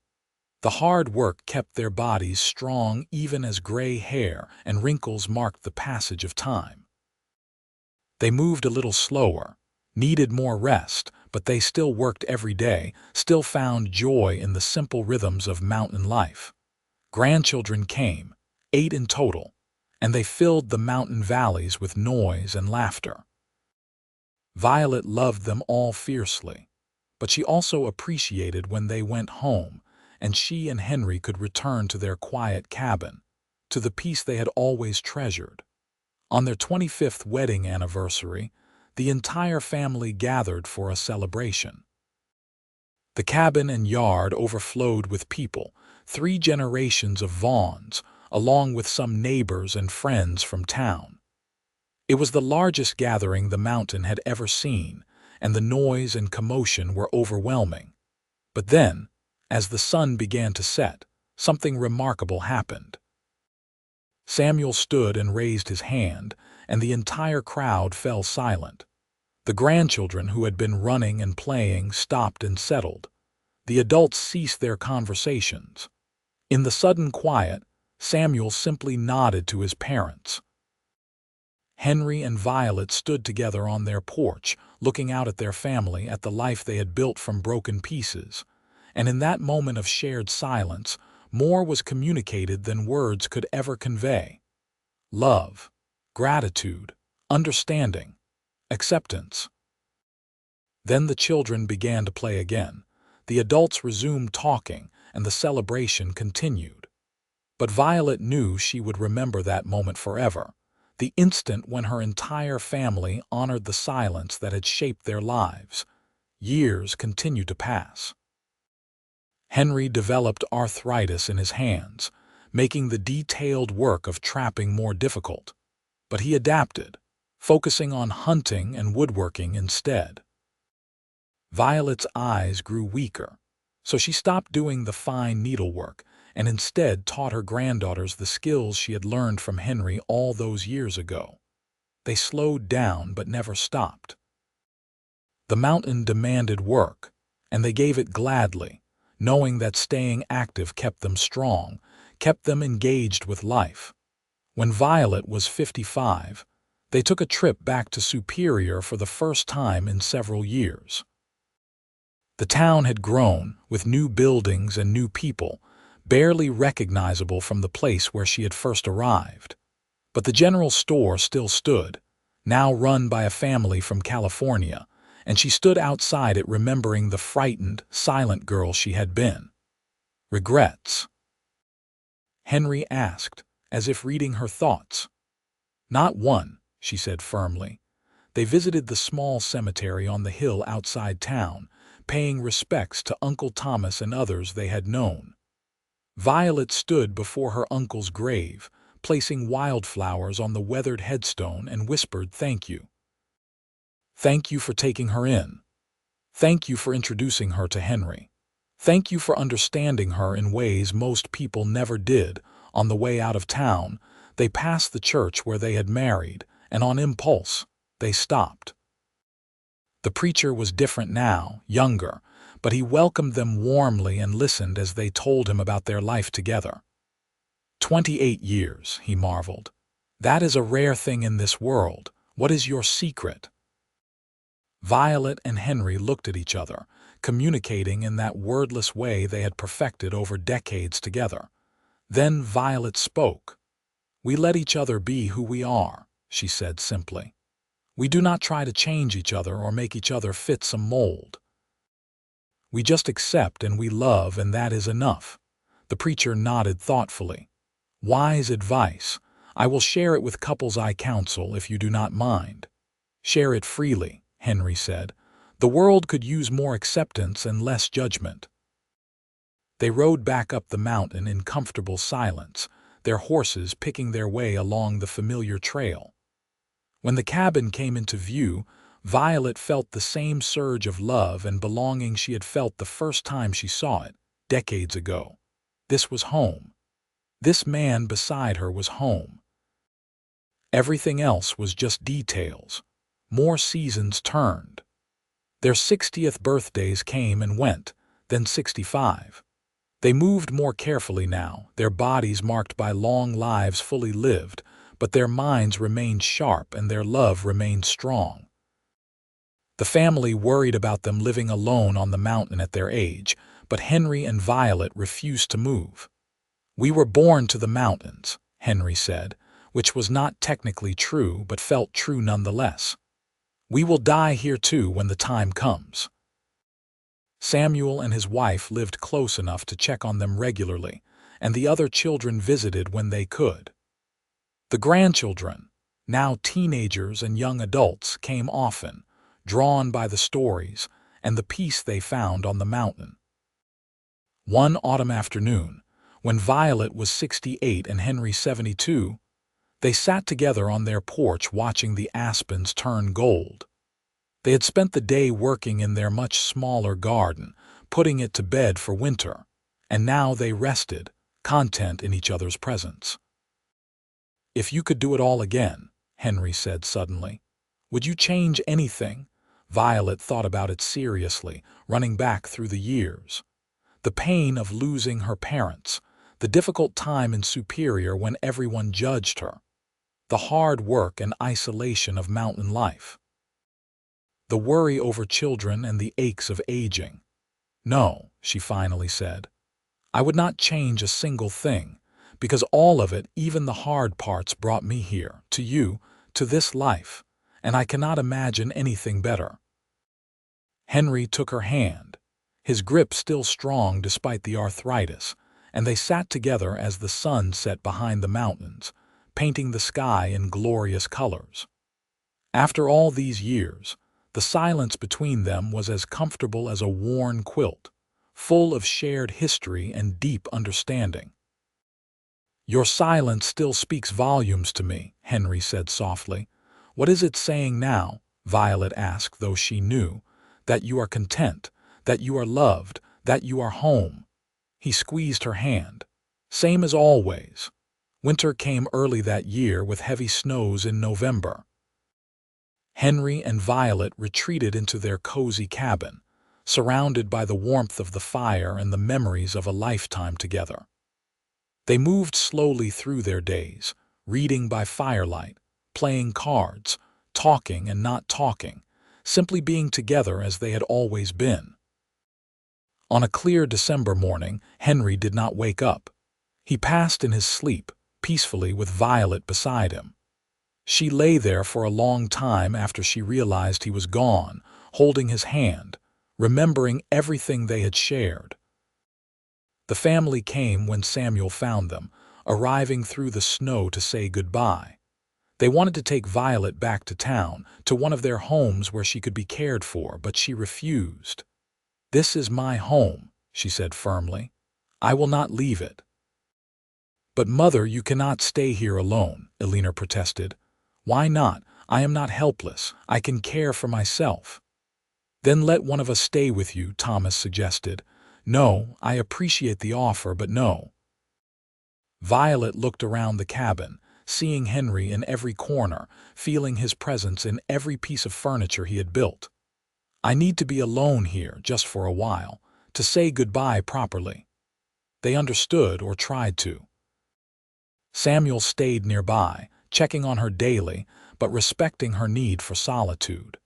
The hard work kept their bodies strong even as gray hair and wrinkles marked the passage of time. They moved a little slower, needed more rest, but they still worked every day, still found joy in the simple rhythms of mountain life. Grandchildren came, 8 in total, and they filled the mountain valleys with noise and laughter. Violet loved them all fiercely, but she also appreciated when they went home and she and Henry could return to their quiet cabin, to the peace they had always treasured. On their 25th wedding anniversary, the entire family gathered for a celebration. The cabin and yard overflowed with people, 3 generations of Vaughns, along with some neighbors and friends from town. It was the largest gathering the mountain had ever seen, and the noise and commotion were overwhelming. But then, as the sun began to set, something remarkable happened. Samuel stood and raised his hand, and the entire crowd fell silent. The grandchildren who had been running and playing stopped and settled. The adults ceased their conversations. In the sudden quiet, Samuel simply nodded to his parents. Henry and Violet stood together on their porch, looking out at their family, at the life they had built from broken pieces. And in that moment of shared silence, more was communicated than words could ever convey. Love, gratitude, understanding, acceptance. Then the children began to play again. The adults resumed talking, and the celebration continued. But Violet knew she would remember that moment forever, the instant when her entire family honored the silence that had shaped their lives. Years continued to pass. Henry developed arthritis in his hands, making the detailed work of trapping more difficult. But he adapted, focusing on hunting and woodworking instead. Violet's eyes grew weaker, so she stopped doing the fine needlework and instead taught her granddaughters the skills she had learned from Henry all those years ago. They slowed down but never stopped. The mountain demanded work, and they gave it gladly, knowing that staying active kept them strong, kept them engaged with life. When Violet was 55, they took a trip back to Superior for the first time in several years. The town had grown, with new buildings and new people, barely recognizable from the place where she had first arrived. But the general store still stood, now run by a family from California, and she stood outside it remembering the frightened, silent girl she had been. Regrets? Henry asked, as if reading her thoughts. Not one, she said firmly. They visited the small cemetery on the hill outside town, paying respects to Uncle Thomas and others they had known. Violet stood before her uncle's grave, placing wildflowers on the weathered headstone, and whispered, "Thank you. Thank you for taking her in. Thank you for introducing her to Henry. Thank you for understanding her in ways most people never did." On the way out of town, they passed the church where they had married, and on impulse, they stopped. The preacher was different now, younger, but he welcomed them warmly and listened as they told him about their life together. 28 years, he marveled. That is a rare thing in this world. What is your secret? Violet and Henry looked at each other, communicating in that wordless way they had perfected over decades together. Then Violet spoke. "We let each other be who we are," she said simply. "We do not try to change each other or make each other fit some mold. We just accept and we love, and that is enough." The preacher nodded thoughtfully. "Wise advice. I will share it with couples I counsel if you do not mind." "Share it freely," Henry said. "The world could use more acceptance and less judgment." They rode back up the mountain in comfortable silence, their horses picking their way along the familiar trail. When the cabin came into view, Violet felt the same surge of love and belonging she had felt the first time she saw it, decades ago. This was home. This man beside her was home. Everything else was just details. More seasons turned. Their 60th birthdays came and went, then 65. They moved more carefully now, their bodies marked by long lives fully lived, but their minds remained sharp and their love remained strong. The family worried about them living alone on the mountain at their age, but Henry and Violet refused to move. "We were born to the mountains," Henry said, which was not technically true but felt true nonetheless. "We will die here too when the time comes." Samuel and his wife lived close enough to check on them regularly, and the other children visited when they could. The grandchildren, now teenagers and young adults, came often, drawn by the stories and the peace they found on the mountain. One autumn afternoon, when Violet was 68 and Henry 72, they sat together on their porch watching the aspens turn gold. They had spent the day working in their much smaller garden, putting it to bed for winter, and now they rested, content in each other's presence. "If you could do it all again," Henry said suddenly, "would you change anything?" Violet thought about it seriously, running back through the years. The pain of losing her parents, the difficult time in Superior when everyone judged her, the hard work and isolation of mountain life, the worry over children and the aches of aging. "No," she finally said. "I would not change a single thing, because all of it, even the hard parts, brought me here, to you, to this life, and I cannot imagine anything better." Henry took her hand, his grip still strong despite the arthritis, and they sat together as the sun set behind the mountains, painting the sky in glorious colors. After all these years, the silence between them was as comfortable as a worn quilt, full of shared history and deep understanding. "Your silence still speaks volumes to me," Henry said softly. "What is it saying now?" Violet asked, though she knew. "That you are content, that you are loved, that you are home." He squeezed her hand. "Same as always." Winter came early that year with heavy snows in November. Henry and Violet retreated into their cozy cabin, surrounded by the warmth of the fire and the memories of a lifetime together. They moved slowly through their days, reading by firelight, playing cards, talking and not talking, simply being together as they had always been. On a clear December morning, Henry did not wake up. He passed in his sleep, peacefully with Violet beside him. She lay there for a long time after she realized he was gone, holding his hand, remembering everything they had shared. The family came when Samuel found them, arriving through the snow to say goodbye. They wanted to take Violet back to town, to one of their homes where she could be cared for, but she refused. "This is my home," she said firmly. "I will not leave it." "But mother, you cannot stay here alone," Elena protested. "Why not? I am not helpless. I can care for myself." "Then let one of us stay with you," Thomas suggested. "No, I appreciate the offer, but no." Violet looked around the cabin, seeing Henry in every corner, feeling his presence in every piece of furniture he had built. "I need to be alone here just for a while, to say goodbye properly." They understood, or tried to. Samuel stayed nearby, checking on her daily, but respecting her need for solitude.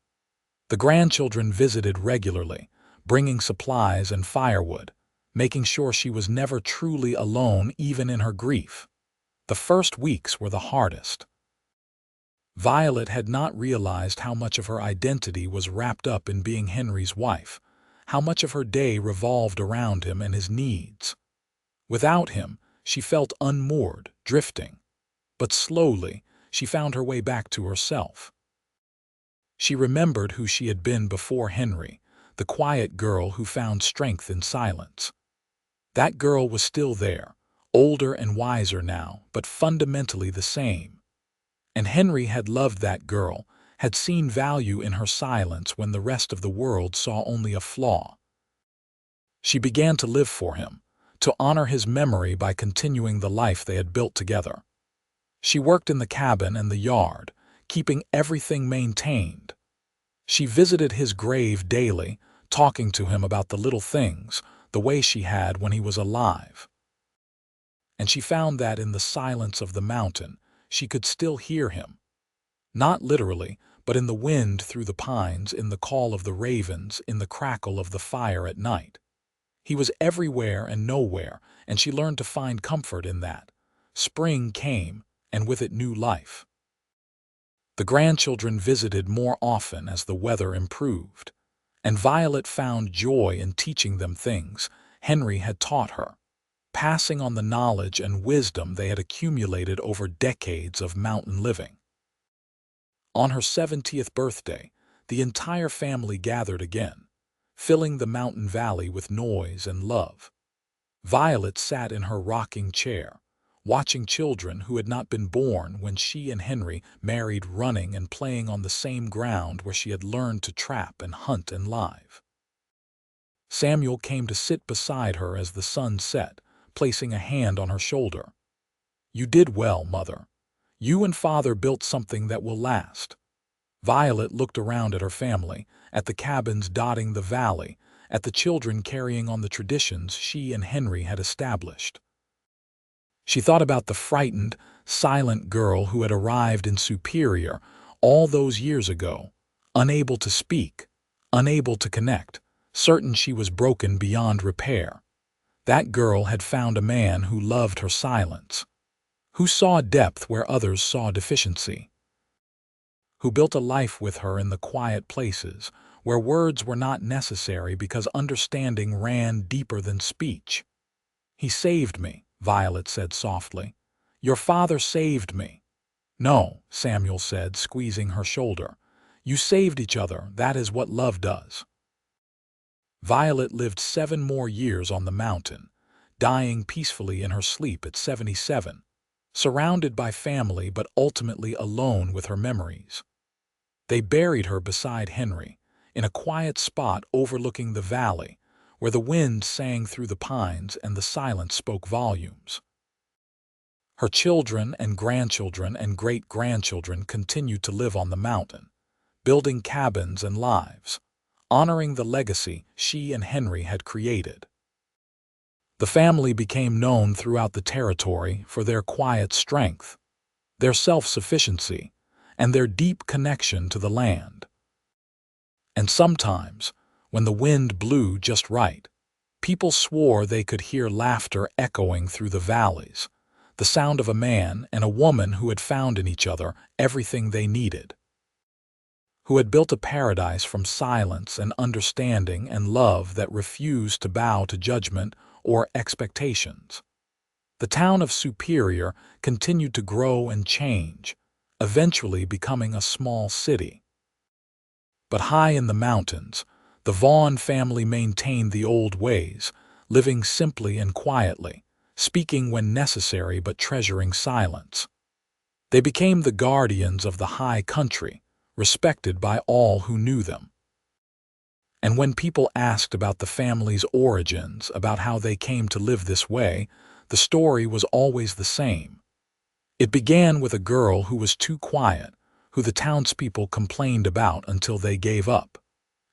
The grandchildren visited regularly, bringing supplies and firewood, making sure she was never truly alone even in her grief. The first weeks were the hardest. Violet had not realized how much of her identity was wrapped up in being Henry's wife, how much of her day revolved around him and his needs. Without him, she felt unmoored, drifting. But slowly, she found her way back to herself. She remembered who she had been before Henry, the quiet girl who found strength in silence. That girl was still there, older and wiser now, but fundamentally the same. And Henry had loved that girl, had seen value in her silence when the rest of the world saw only a flaw. She began to live for him, to honor his memory by continuing the life they had built together. She worked in the cabin and the yard, keeping everything maintained. She visited his grave daily, talking to him about the little things, the way she had when he was alive. And she found that in the silence of the mountain, she could still hear him. Not literally, but in the wind through the pines, in the call of the ravens, in the crackle of the fire at night. He was everywhere and nowhere, and she learned to find comfort in that. Spring came, and with it new life. The grandchildren visited more often as the weather improved, and Violet found joy in teaching them things Henry had taught her, passing on the knowledge and wisdom they had accumulated over decades of mountain living. On her 70th birthday, the entire family gathered again, filling the mountain valley with noise and love. Violet sat in her rocking chair, watching children who had not been born when she and Henry married, running and playing on the same ground where she had learned to trap and hunt and live. Samuel came to sit beside her as the sun set, placing a hand on her shoulder. "You did well, Mother. You and Father built something that will last." Violet looked around at her family, at the cabins dotting the valley, at the children carrying on the traditions she and Henry had established. She thought about the frightened, silent girl who had arrived in Superior all those years ago, unable to speak, unable to connect, certain she was broken beyond repair. That girl had found a man who loved her silence, who saw depth where others saw deficiency, who built a life with her in the quiet places where words were not necessary because understanding ran deeper than speech. "He saved me," Violet said softly. "Your father saved me." "No," Samuel said, squeezing her shoulder. "You saved each other. That is what love does." Violet lived 7 more years on the mountain, dying peacefully in her sleep at 77, surrounded by family but ultimately alone with her memories. They buried her beside Henry, in a quiet spot overlooking the valley, where the wind sang through the pines and the silence spoke volumes. Her children and grandchildren and great-grandchildren continued to live on the mountain, building cabins and lives, honoring the legacy she and Henry had created. The family became known throughout the territory for their quiet strength, their self-sufficiency, and their deep connection to the land. And sometimes, when the wind blew just right, people swore they could hear laughter echoing through the valleys, the sound of a man and a woman who had found in each other everything they needed, who had built a paradise from silence and understanding and love that refused to bow to judgment or expectations. The town of Superior continued to grow and change, eventually becoming a small city. But high in the mountains, the Vaughn family maintained the old ways, living simply and quietly, speaking when necessary but treasuring silence. They became the guardians of the high country, respected by all who knew them. And when people asked about the family's origins, about how they came to live this way, the story was always the same. It began with a girl who was too quiet, who the townspeople complained about until they gave up.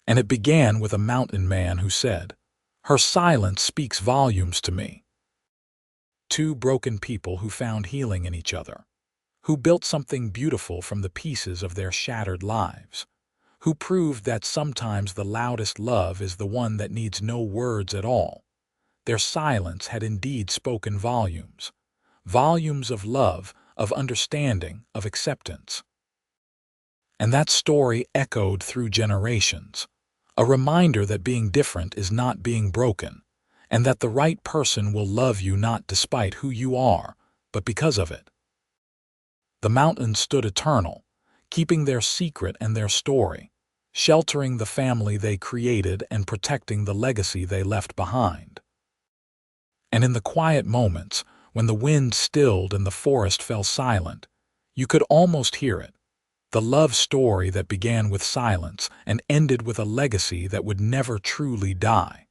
And it began with a mountain man who said, "Her silence speaks volumes to me." Two broken people who found healing in each other, who built something beautiful from the pieces of their shattered lives, who proved that sometimes the loudest love is the one that needs no words at all. Their silence had indeed spoken volumes, volumes of love, of understanding, of acceptance. And that story echoed through generations, a reminder that being different is not being broken, and that the right person will love you not despite who you are, but because of it. The mountains stood eternal, keeping their secret and their story, sheltering the family they created and protecting the legacy they left behind. And in the quiet moments, when the wind stilled and the forest fell silent, you could almost hear it, the love story that began with silence and ended with a legacy that would never truly die.